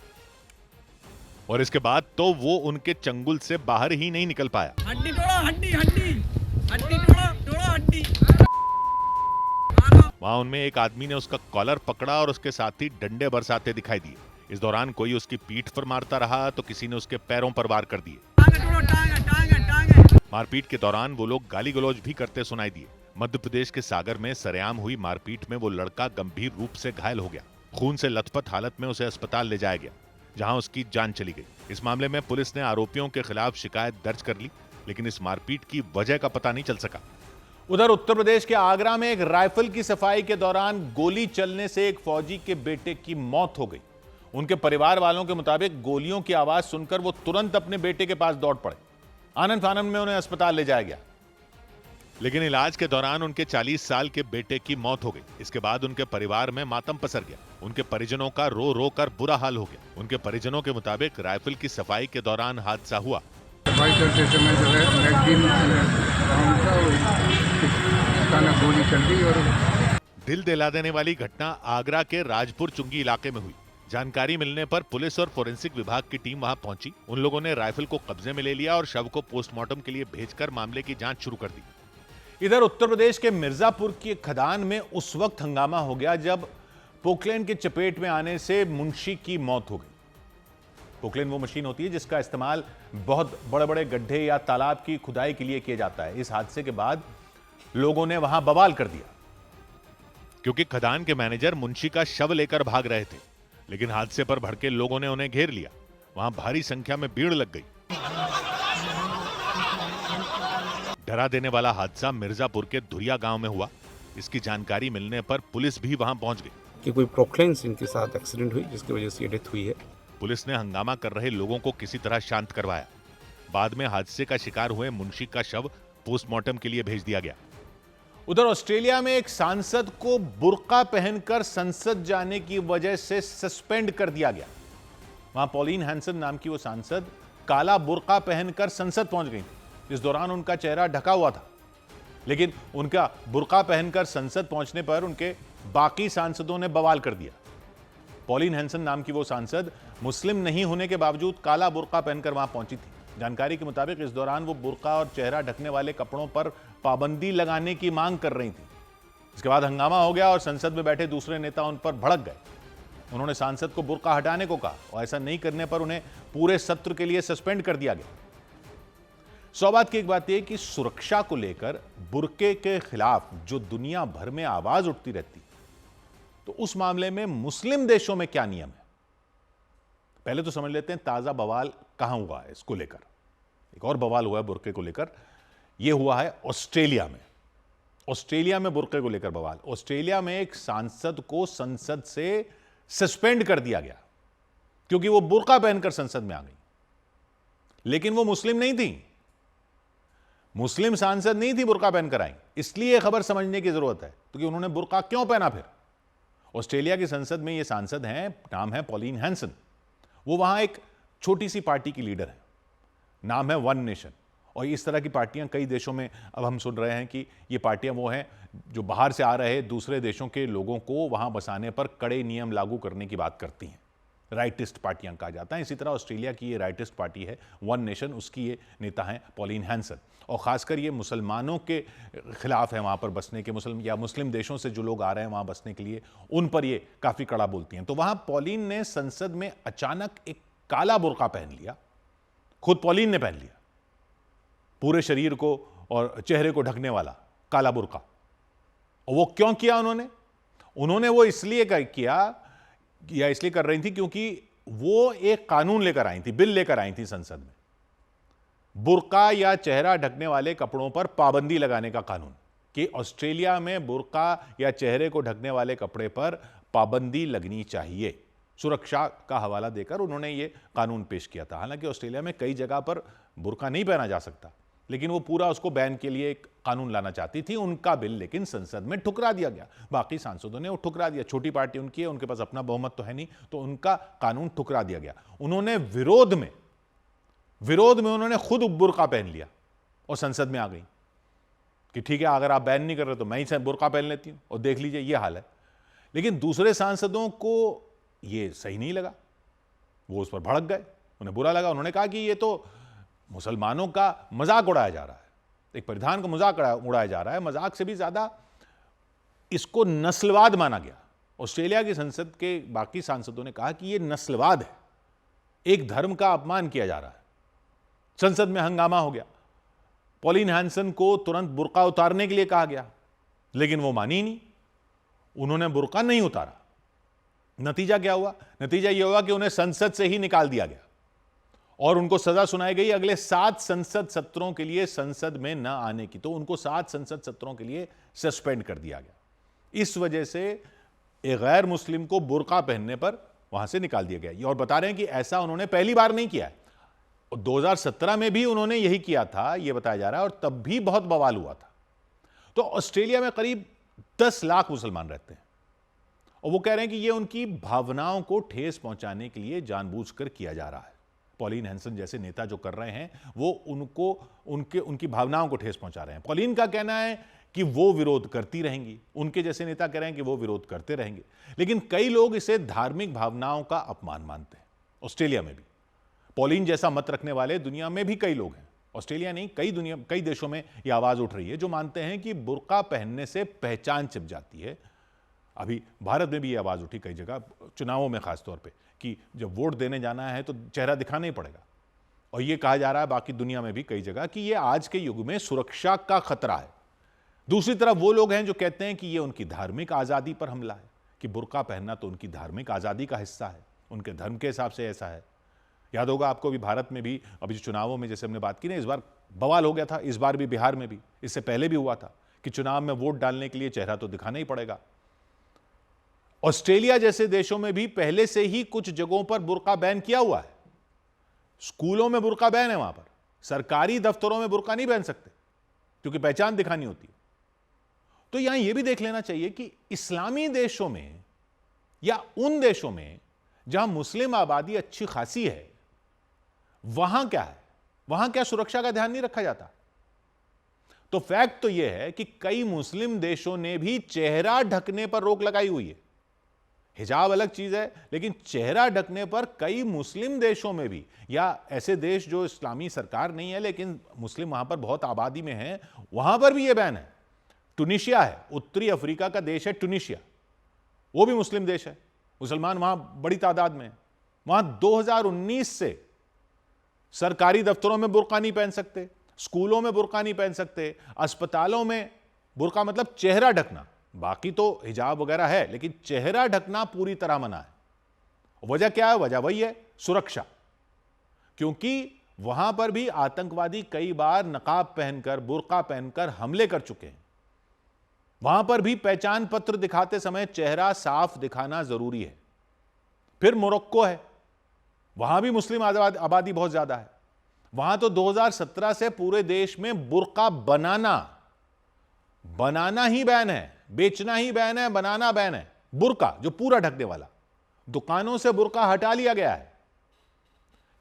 और इसके बाद तो वो उनके चंगुल से बाहर ही नहीं निकल पाया। हड्डी तोड़ो, हड्डी हड्डी हड्डी तोड़ो हड्डी। वहां उनमें एक आदमी ने उसका कॉलर पकड़ा और उसके साथ ही डंडे बरसाते दिखाई दिए। इस दौरान कोई उसकी पीठ पर मारता रहा तो किसी ने उसके पैरों पर वार कर दिए। मारपीट के दौरान वो लोग गाली गलौज भी करते सुनाई दिए। मध्य प्रदेश के सागर में सरेआम हुई मारपीट में वो लड़का गंभीर रूप से घायल हो गया। खून से लथपथ हालत में उसे अस्पताल ले जाया गया, जहां उसकी जान चली गई। इस मामले में पुलिस ने आरोपियों के खिलाफ शिकायत दर्ज कर ली, लेकिन इस मारपीट की वजह का पता नहीं चल सका। उधर उत्तर प्रदेश के आगरा में एक राइफल की सफाई के दौरान गोली चलने से एक फौजी के बेटे की मौत हो गई। उनके परिवार वालों के मुताबिक गोलियों की आवाज सुनकर वो तुरंत अपने बेटे के पास दौड़ पड़े। आनंद फानन में उन्हें अस्पताल ले जाया गया, लेकिन इलाज के दौरान उनके 40 साल के बेटे की मौत हो गई। इसके बाद उनके परिवार में मातम पसर गया। उनके परिजनों का रो रो कर बुरा हाल हो गया। उनके परिजनों के मुताबिक राइफल की सफाई के दौरान हादसा हुआ। सफाई करते समय जो है मैगजीन गोली चल गई और दिल दिला देने वाली घटना आगरा के राजपुर चुंगी इलाके में हुई। जानकारी मिलने पर पुलिस और फोरेंसिक विभाग की टीम वहां पहुंची। उन लोगों ने राइफल को कब्जे में ले लिया और शव को पोस्टमार्टम के लिए भेजकर मामले की जांच शुरू कर दी। इधर उत्तर प्रदेश के मिर्जापुर की खदान में उस वक्त हंगामा हो गया जब पोकलेन की चपेट में आने से मुंशी की मौत हो गई। पोकलेन वो मशीन होती है जिसका इस्तेमाल बहुत बड़े बड़े गड्ढे या तालाब की खुदाई के लिए किया जाता है। इस हादसे के बाद लोगों ने वहां बवाल कर दिया, क्योंकि खदान के मैनेजर मुंशी का शव लेकर भाग रहे थे, लेकिन हादसे पर भड़के लोगों ने उन्हें घेर लिया। वहां भारी संख्या में भीड़ लग गई। डरा देने वाला हादसा मिर्जापुर के धुरिया गांव में हुआ। इसकी जानकारी मिलने पर पुलिस भी वहां पहुंच गई कि कोई पोकलेन इनके साथ एक्सीडेंट हुई जिसकी वजह से ये डेथ हुई है। पुलिस ने हंगामा कर रहे लोगों को किसी तरह शांत करवाया। बाद में हादसे का शिकार हुए मुंशी का शव पोस्टमार्टम के लिए भेज दिया गया। उधर ऑस्ट्रेलिया में एक सांसद को बुर्का पहनकर संसद जाने की वजह से सस्पेंड कर दिया गया। वहां पॉलिन हैंसन नाम की वो सांसद काला बुर्का पहनकर संसद पहुंच गई थी। इस दौरान उनका चेहरा ढका हुआ था। लेकिन उनका बुर्का पहनकर संसद पहुंचने पर उनके बाकी सांसदों ने बवाल कर दिया। पॉलिन हैंसन नाम की वो सांसद मुस्लिम नहीं होने के बावजूद काला बुर्का पहनकर वहां पहुंची थी। जानकारी के मुताबिक इस दौरान वो बुर्का और चेहरा ढकने वाले कपड़ों पर पाबंदी लगाने की मांग कर रही थी। इसके बाद हंगामा हो गया और संसद में बैठे दूसरे नेता उन पर भड़क गए। उन्होंने सांसद को बुर्का हटाने को कहा और ऐसा नहीं करने पर उन्हें पूरे सत्र के लिए सस्पेंड कर दिया गया। सौबात की एक बात यह कि सुरक्षा को लेकर बुर्के के खिलाफ जो दुनिया भर में आवाज उठती रहती, तो उस मामले में मुस्लिम देशों में क्या नियम है? पहले तो समझ लेते हैं ताजा बवाल कहां हुआ है इसको लेकर। एक और बवाल हुआ है बुर्के को लेकर, यह हुआ है ऑस्ट्रेलिया में। ऑस्ट्रेलिया में बुर्के को लेकर बवाल। ऑस्ट्रेलिया में एक सांसद को संसद से सस्पेंड कर दिया गया क्योंकि वो बुर्का पहनकर संसद में आ गई। लेकिन वो मुस्लिम नहीं थी, मुस्लिम सांसद नहीं थी बुर्का पहनकर आई। इसलिए खबर समझने की जरूरत है क्योंकि उन्होंने बुर्का क्यों पहना। फिर ऑस्ट्रेलिया की संसद में ये सांसद हैं, नाम है पॉलिन हैंसन। वो वहां एक छोटी सी पार्टी की लीडर है, नाम है वन नेशन। और इस तरह की पार्टियां कई देशों में अब हम सुन रहे हैं कि ये पार्टियां वो हैं जो बाहर से आ रहे दूसरे देशों के लोगों को वहां बसाने पर कड़े नियम लागू करने की बात करती हैं। राइटिस्ट पार्टियां कहा जाता है। इसी तरह ऑस्ट्रेलिया की ये राइटिस्ट पार्टी है वन नेशन, उसकी ये नेता हैं पॉलिन हैंसन। और खासकर ये मुसलमानों के खिलाफ है वहां पर बसने के, मुस्लिम देशों से जो लोग आ रहे हैं वहां बसने के लिए, उन पर ये काफी कड़ा बोलती हैं। तो वहां पॉलिन ने संसद में अचानक एक काला बुर्का पहन लिया, खुद पॉलिन ने पहन लिया, पूरे शरीर को और चेहरे को ढकने वाला काला बुर्का। और वो क्यों किया उन्होंने वो इसलिए किया या इसलिए कर रही थी क्योंकि वो एक कानून लेकर आई थी, बिल लेकर आई थी संसद में, बुर्का या चेहरा ढकने वाले कपड़ों पर पाबंदी लगाने का कानून, कि ऑस्ट्रेलिया में बुर्का या चेहरे को ढकने वाले कपड़े पर पाबंदी लगनी चाहिए। सुरक्षा का हवाला देकर उन्होंने ये कानून पेश किया था। हालांकि ऑस्ट्रेलिया में कई जगह पर बुर्का नहीं पहना जा सकता, लेकिन वो पूरा उसको बैन के लिए एक कानून लाना चाहती थी उनका बिल, लेकिन संसद में ठुकरा दिया गया। बाकी सांसदों ने वो ठुकरा दिया। छोटी पार्टी उनकी है, उनके पास अपना बहुमत तो है नहीं, तो उनका कानून ठुकरा दिया गया। उन्होंने विरोध में उन्होंने खुद बुर्का पहन लिया और संसद में आ गई कि ठीक है, अगर आप बैन नहीं कर रहे तो मैं ही बुर्का पहन लेती हूं, और देख लीजिए ये हाल है। लेकिन दूसरे सांसदों को ये सही नहीं लगा, वो उस पर भड़क गए, उन्हें बुरा लगा। उन्होंने कहा कि ये तो मुसलमानों का मजाक उड़ाया जा रहा है, एक परिधान का मजाक उड़ाया जा रहा है। मजाक से भी ज्यादा इसको नस्लवाद माना गया। ऑस्ट्रेलिया की संसद के बाकी सांसदों ने कहा कि यह नस्लवाद है, एक धर्म का अपमान किया जा रहा है। संसद में हंगामा हो गया। पॉलिन हैंसन को तुरंत बुर्का उतारने के लिए कहा गया, लेकिन वो मानी नहीं, उन्होंने बुर्का नहीं उतारा। नतीजा क्या हुआ? नतीजा यह हुआ कि उन्हें संसद से ही निकाल दिया गया और उनको सजा सुनाई गई अगले 7 संसद सत्रों के लिए संसद में न आने की। तो उनको 7 संसद सत्रों के लिए सस्पेंड कर दिया गया। इस वजह से एक गैर मुस्लिम को बुर्का पहनने पर वहां से निकाल दिया गया। और बता रहे हैं कि ऐसा उन्होंने पहली बार नहीं किया है, 2017 में भी उन्होंने यही किया था, यह बताया जा रहा है, और तब भी बहुत बवाल हुआ था। तो ऑस्ट्रेलिया में करीब 10 लाख मुसलमान रहते हैं और वो कह रहे हैं कि यह उनकी भावनाओं को ठेस पहुंचाने के लिए जानबूझकर किया जा रहा है। पॉलिन हैंसन जैसे नेता जो कर रहे हैं वो उनकी भावनाओं को ठेस पहुंचा रहे हैं। पॉलिन का कहना है कि वो विरोध करती रहेंगी, उनके जैसे नेता कह रहे हैं कि वो विरोध करते रहेंगे। लेकिन कई लोग इसे धार्मिक भावनाओं का अपमान मानते हैं, ऑस्ट्रेलिया में भी। पॉलिन जैसा मत रखने वाले दुनिया में भी कई लोग हैं, ऑस्ट्रेलिया नहीं, कई देशों में यह आवाज उठ रही है जो मानते हैं कि बुर्का पहनने से पहचान छिप जाती है। अभी भारत में भी यह आवाज उठी कई जगह, चुनावों में खासतौर पे, कि जब वोट देने जाना है तो चेहरा दिखाना ही पड़ेगा। और यह कहा जा रहा है बाकी दुनिया में भी कई जगह कि यह आज के युग में सुरक्षा का खतरा है। दूसरी तरफ वो लोग हैं जो कहते हैं कि यह उनकी धार्मिक आजादी पर हमला है, कि बुर्का पहनना तो उनकी धार्मिक आजादी का हिस्सा है, उनके धर्म के हिसाब से ऐसा है। याद होगा आपको भी, भारत में भी अभी चुनावों में जैसे हमने बात की ना, इस बार बवाल हो गया था, इस बार भी बिहार में भी, इससे पहले भी हुआ था कि चुनाव में वोट डालने के लिए चेहरा तो दिखाना ही पड़ेगा। ऑस्ट्रेलिया जैसे देशों में भी पहले से ही कुछ जगहों पर बुर्का बैन किया हुआ है। स्कूलों में बुर्का बैन है, वहां पर सरकारी दफ्तरों में बुर्का नहीं पहन सकते क्योंकि पहचान दिखानी होती है। तो यहां यह भी देख लेना चाहिए कि इस्लामी देशों में या उन देशों में जहां मुस्लिम आबादी अच्छी खासी है, वहां क्या है, वहां क्या सुरक्षा का ध्यान नहीं रखा जाता? तो फैक्ट तो यह है कि कई मुस्लिम देशों ने भी चेहरा ढकने पर रोक लगाई हुई है। हिजाब अलग चीज है, लेकिन चेहरा ढकने पर कई मुस्लिम देशों में भी, या ऐसे देश जो इस्लामी सरकार नहीं है लेकिन मुस्लिम वहां पर बहुत आबादी में है, वहां पर भी यह बैन है। टूनिशिया है, उत्तरी अफ्रीका का देश है टूनिशिया, वो भी मुस्लिम देश है, मुसलमान वहां बड़ी तादाद में है। वहां 2019 से सरकारी दफ्तरों में बुर्का नहीं पहन सकते, स्कूलों में बुर्का नहीं पहन सकते, अस्पतालों में बुर्का मतलब चेहरा ढकना, बाकी तो हिजाब वगैरह है, लेकिन चेहरा ढकना पूरी तरह मना है। वजह क्या है? वजह वही है, सुरक्षा। क्योंकि वहां पर भी आतंकवादी कई बार नकाब पहनकर, बुर्का पहनकर हमले कर चुके हैं। वहां पर भी पहचान पत्र दिखाते समय चेहरा साफ दिखाना जरूरी है। फिर मोरक्को है, वहां भी मुस्लिम आबादी बहुत ज्यादा है। वहां तो 2017 से पूरे देश में बुर्का बनाना ही बैन है, बेचना ही बैन है, बनाना बैन है। बुर्का जो पूरा ढकने वाला, दुकानों से बुर्का हटा लिया गया है।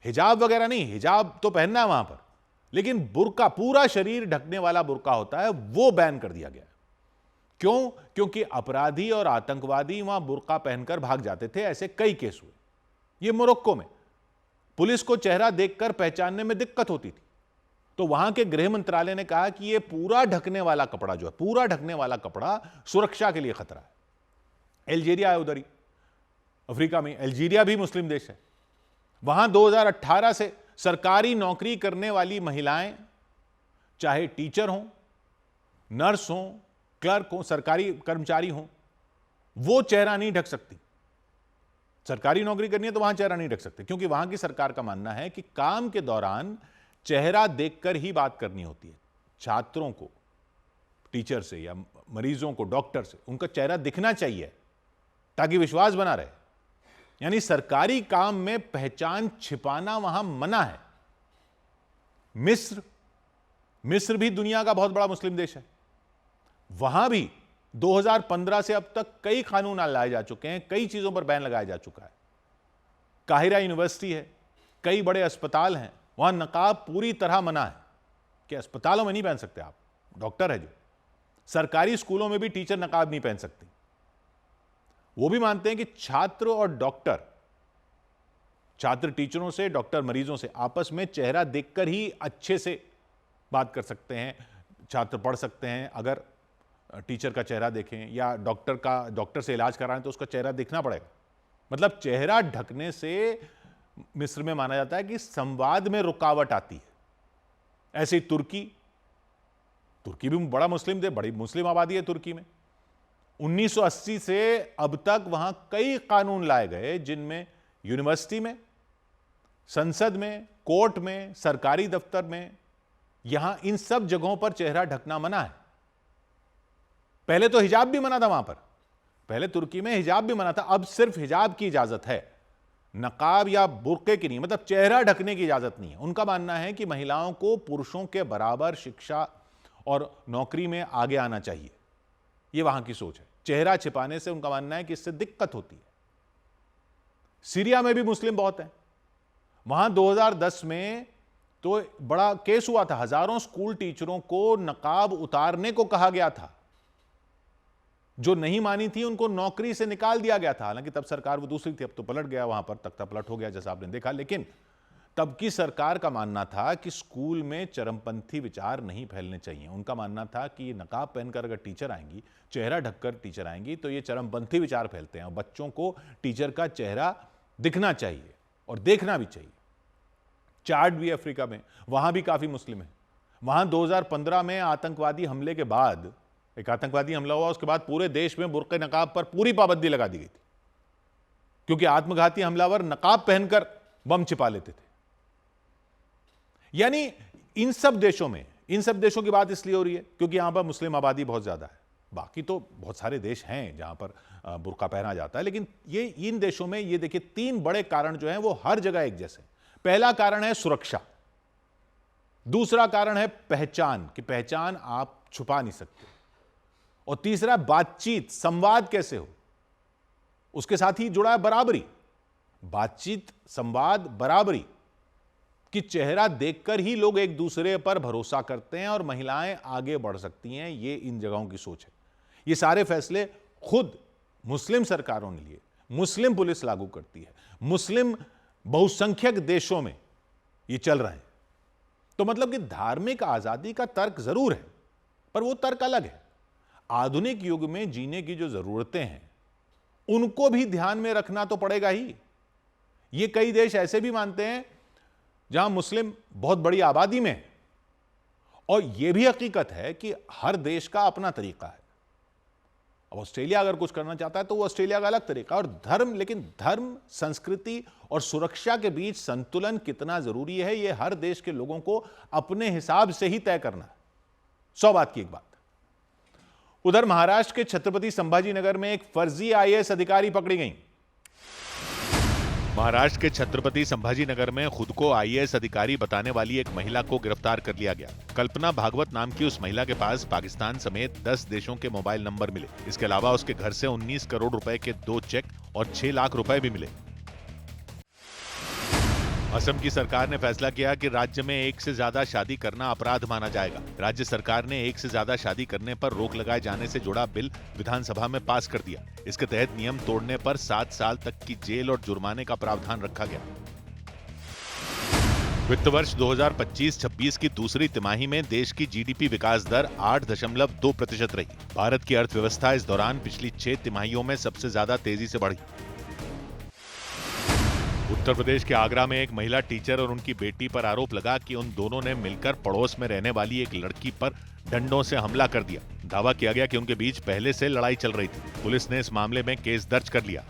हिजाब वगैरह नहीं, हिजाब तो पहनना है वहां पर, लेकिन बुर्का पूरा शरीर ढकने वाला बुर्का होता है, वो बैन कर दिया गया है। क्यों? क्योंकि अपराधी और आतंकवादी वहां बुर्का पहनकर भाग जाते थे। ऐसे कई केस हुए। ये मोरक्को में पुलिस को चेहरा देखकर पहचानने में दिक्कत होती थी, तो वहां के गृह मंत्रालय ने कहा कि यह पूरा ढकने वाला कपड़ा जो है, पूरा ढकने वाला कपड़ा सुरक्षा के लिए खतरा है। अल्जीरिया है उधर ही अफ्रीका में, अल्जीरिया भी मुस्लिम देश है। वहां 2018 से सरकारी नौकरी करने वाली महिलाएं, चाहे टीचर हों, नर्स हों, क्लर्क हों, सरकारी कर्मचारी हों, वो चेहरा नहीं ढक सकती। सरकारी नौकरी करनी है तो वहां चेहरा नहीं ढक सकते, क्योंकि वहां की सरकार का मानना है कि काम के दौरान चेहरा देखकर ही बात करनी होती है। छात्रों को टीचर से या मरीजों को डॉक्टर से उनका चेहरा दिखना चाहिए ताकि विश्वास बना रहे। यानी सरकारी काम में पहचान छिपाना वहां मना है। मिस्र भी दुनिया का बहुत बड़ा मुस्लिम देश है। वहां भी 2015 से अब तक कई कानून लाए जा चुके हैं, कई चीजों पर बैन लगाया जा चुका है। काहिरा यूनिवर्सिटी है, कई बड़े अस्पताल हैं, वहां नकाब पूरी तरह मना है कि अस्पतालों में नहीं पहन सकते आप। डॉक्टर है जो, सरकारी स्कूलों में भी टीचर नकाब नहीं पहन सकते। वो भी मानते हैं कि छात्र और डॉक्टर, छात्र टीचरों से, डॉक्टर मरीजों से आपस में चेहरा देखकर ही अच्छे से बात कर सकते हैं। छात्र पढ़ सकते हैं, अगर टीचर का चेहरा देखें या डॉक्टर से इलाज कराएं तो उसका चेहरा दिखना पड़ेगा। मतलब चेहरा ढकने से मिस्र में माना जाता है कि संवाद में रुकावट आती है। ऐसे ही तुर्की भी बड़ा मुस्लिम देश, बड़ी मुस्लिम आबादी है तुर्की में। 1980 से अब तक वहां कई कानून लाए गए जिनमें यूनिवर्सिटी में, संसद में, कोर्ट में, सरकारी दफ्तर में, यहां इन सब जगहों पर चेहरा ढकना मना है। पहले तो हिजाब भी मना था वहां पर, पहले तुर्की में हिजाब भी मना था, अब सिर्फ हिजाब की इजाजत है, नकाब या बुर्के की नहीं, मतलब चेहरा ढकने की इजाजत नहीं है। उनका मानना है कि महिलाओं को पुरुषों के बराबर शिक्षा और नौकरी में आगे आना चाहिए। यह वहां की सोच है। चेहरा छिपाने से उनका मानना है कि इससे दिक्कत होती है। सीरिया में भी मुस्लिम बहुत हैं। वहां 2010 में तो बड़ा केस हुआ था, हजारों स्कूल टीचरों को नकाब उतारने को कहा गया था। जो नहीं मानी थी उनको नौकरी से निकाल दिया गया था। हालांकि तब सरकार वो दूसरी थी, अब तो पलट गया, वहां पर तख्ता पलट हो गया जैसा आपने देखा। लेकिन तब की सरकार का मानना था कि स्कूल में चरमपंथी विचार नहीं फैलने चाहिए। उनका मानना था कि ये नकाब पहनकर अगर टीचर आएंगी, चेहरा ढककर टीचर आएंगी, तो ये चरमपंथी विचार फैलते हैं और बच्चों को टीचर का चेहरा दिखना चाहिए और देखना भी चाहिए। चाड भी अफ्रीका में, वहां भी काफी मुस्लिम है। वहां 2015 में आतंकवादी हमले के बाद, एक आतंकवादी हमला हुआ, उसके बाद पूरे देश में बुर्के नकाब पर पूरी पाबंदी लगा दी गई थी, क्योंकि आत्मघाती हमलावर नकाब पहनकर बम छिपा लेते थे। यानी इन सब देशों की बात इसलिए हो रही है क्योंकि यहां पर मुस्लिम आबादी बहुत ज्यादा है। बाकी तो बहुत सारे देश हैं जहां पर बुर्का पहना जाता है, लेकिन ये इन देशों में, ये देखिए, 3 बड़े कारण जो हैं वो हर जगह एक जैसे। पहला कारण है सुरक्षा, दूसरा कारण है पहचान, कि पहचान आप छुपा नहीं सकते, और तीसरा बातचीत, संवाद कैसे हो, उसके साथ ही जुड़ा है बराबरी। बातचीत, संवाद, बराबरी, कि चेहरा देखकर ही लोग एक दूसरे पर भरोसा करते हैं और महिलाएं आगे बढ़ सकती हैं। ये इन जगहों की सोच है। ये सारे फैसले खुद मुस्लिम सरकारों ने लिए, मुस्लिम पुलिस लागू करती है, मुस्लिम बहुसंख्यक देशों में ये चल रहे हैं। तो मतलब कि धार्मिक आजादी का तर्क जरूर है, पर वो तर्क अलग है। आधुनिक युग में जीने की जो जरूरतें हैं उनको भी ध्यान में रखना तो पड़ेगा ही। ये कई देश ऐसे भी मानते हैं जहां मुस्लिम बहुत बड़ी आबादी में है, और यह भी हकीकत है कि हर देश का अपना तरीका है। अब ऑस्ट्रेलिया अगर कुछ करना चाहता है तो वो ऑस्ट्रेलिया का अलग तरीका, और धर्म, लेकिन धर्म, संस्कृति और सुरक्षा के बीच संतुलन कितना जरूरी है ये हर देश के लोगों को अपने हिसाब से ही तय करना है। 100 बात की एक बात। उधर महाराष्ट्र के छत्रपति संभाजीनगर में एक फर्जी आईएएस अधिकारी पकड़ी गई। महाराष्ट्र के छत्रपति संभाजीनगर में खुद को आईएएस अधिकारी बताने वाली एक महिला को गिरफ्तार कर लिया गया। कल्पना भागवत नाम की उस महिला के पास पाकिस्तान समेत 10 देशों के मोबाइल नंबर मिले। इसके अलावा उसके घर से 19 करोड़ रुपए के 2 चेक और 6 लाख रुपए भी मिले। असम की सरकार ने फैसला किया कि राज्य में एक से ज्यादा शादी करना अपराध माना जाएगा। राज्य सरकार ने एक से ज्यादा शादी करने पर रोक लगाए जाने से जुड़ा बिल विधानसभा में पास कर दिया। इसके तहत नियम तोड़ने पर 7 साल तक की जेल और जुर्माने का प्रावधान रखा गया। वित्त वर्ष 2025-26 की दूसरी तिमाही में देश की जीडीपी विकास दर 8.2% रही। भारत की अर्थव्यवस्था इस दौरान पिछली 6 तिमाहियों में सबसे ज्यादा तेजी से बढ़ी। उत्तर प्रदेश के आगरा में एक महिला टीचर और उनकी बेटी पर आरोप लगा कि उन दोनों ने मिलकर पड़ोस में रहने वाली एक लड़की पर डंडों से हमला कर दिया। दावा किया गया कि उनके बीच पहले से लड़ाई चल रही थी। पुलिस ने इस मामले में केस दर्ज कर लिया।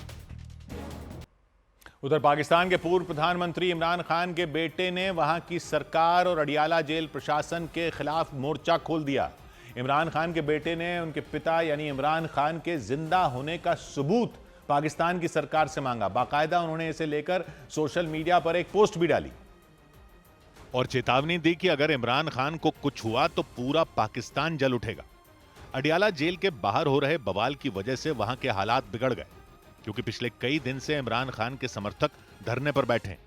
उधर पाकिस्तान के पूर्व प्रधानमंत्री इमरान खान के बेटे ने वहां की सरकार और अडियाला जेल प्रशासन के खिलाफ मोर्चा खोल दिया। इमरान खान के बेटे ने उनके पिता यानी इमरान खान के जिंदा होने का सबूत पाकिस्तान की सरकार से मांगा। बाकायदा उन्होंने इसे लेकर सोशल मीडिया पर एक पोस्ट भी डाली और चेतावनी दी कि अगर इमरान खान को कुछ हुआ तो पूरा पाकिस्तान जल उठेगा। अडियाला जेल के बाहर हो रहे बवाल की वजह से वहां के हालात बिगड़ गए, क्योंकि पिछले कई दिन से इमरान खान के समर्थक धरने पर बैठे।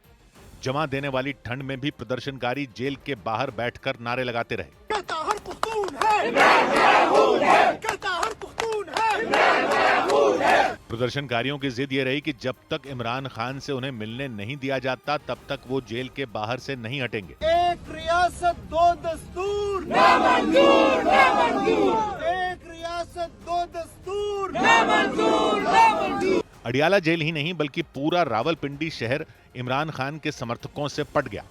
जमा देने वाली ठंड में भी प्रदर्शनकारी जेल के बाहर बैठकर नारे लगाते रहे। प्रदर्शनकारियों की जिद ये रही कि जब तक इमरान खान से उन्हें मिलने नहीं दिया जाता तब तक वो जेल के बाहर से नहीं हटेंगे। एक रियासत 2 दस्तूर नामंजूर, नामंजूर। एक रियासत 2 दस्तूर नामंजूर, नामंजूर। अडियाला जेल ही नहीं बल्कि पूरा रावलपिंडी शहर इमरान खान के समर्थकों से पट गया।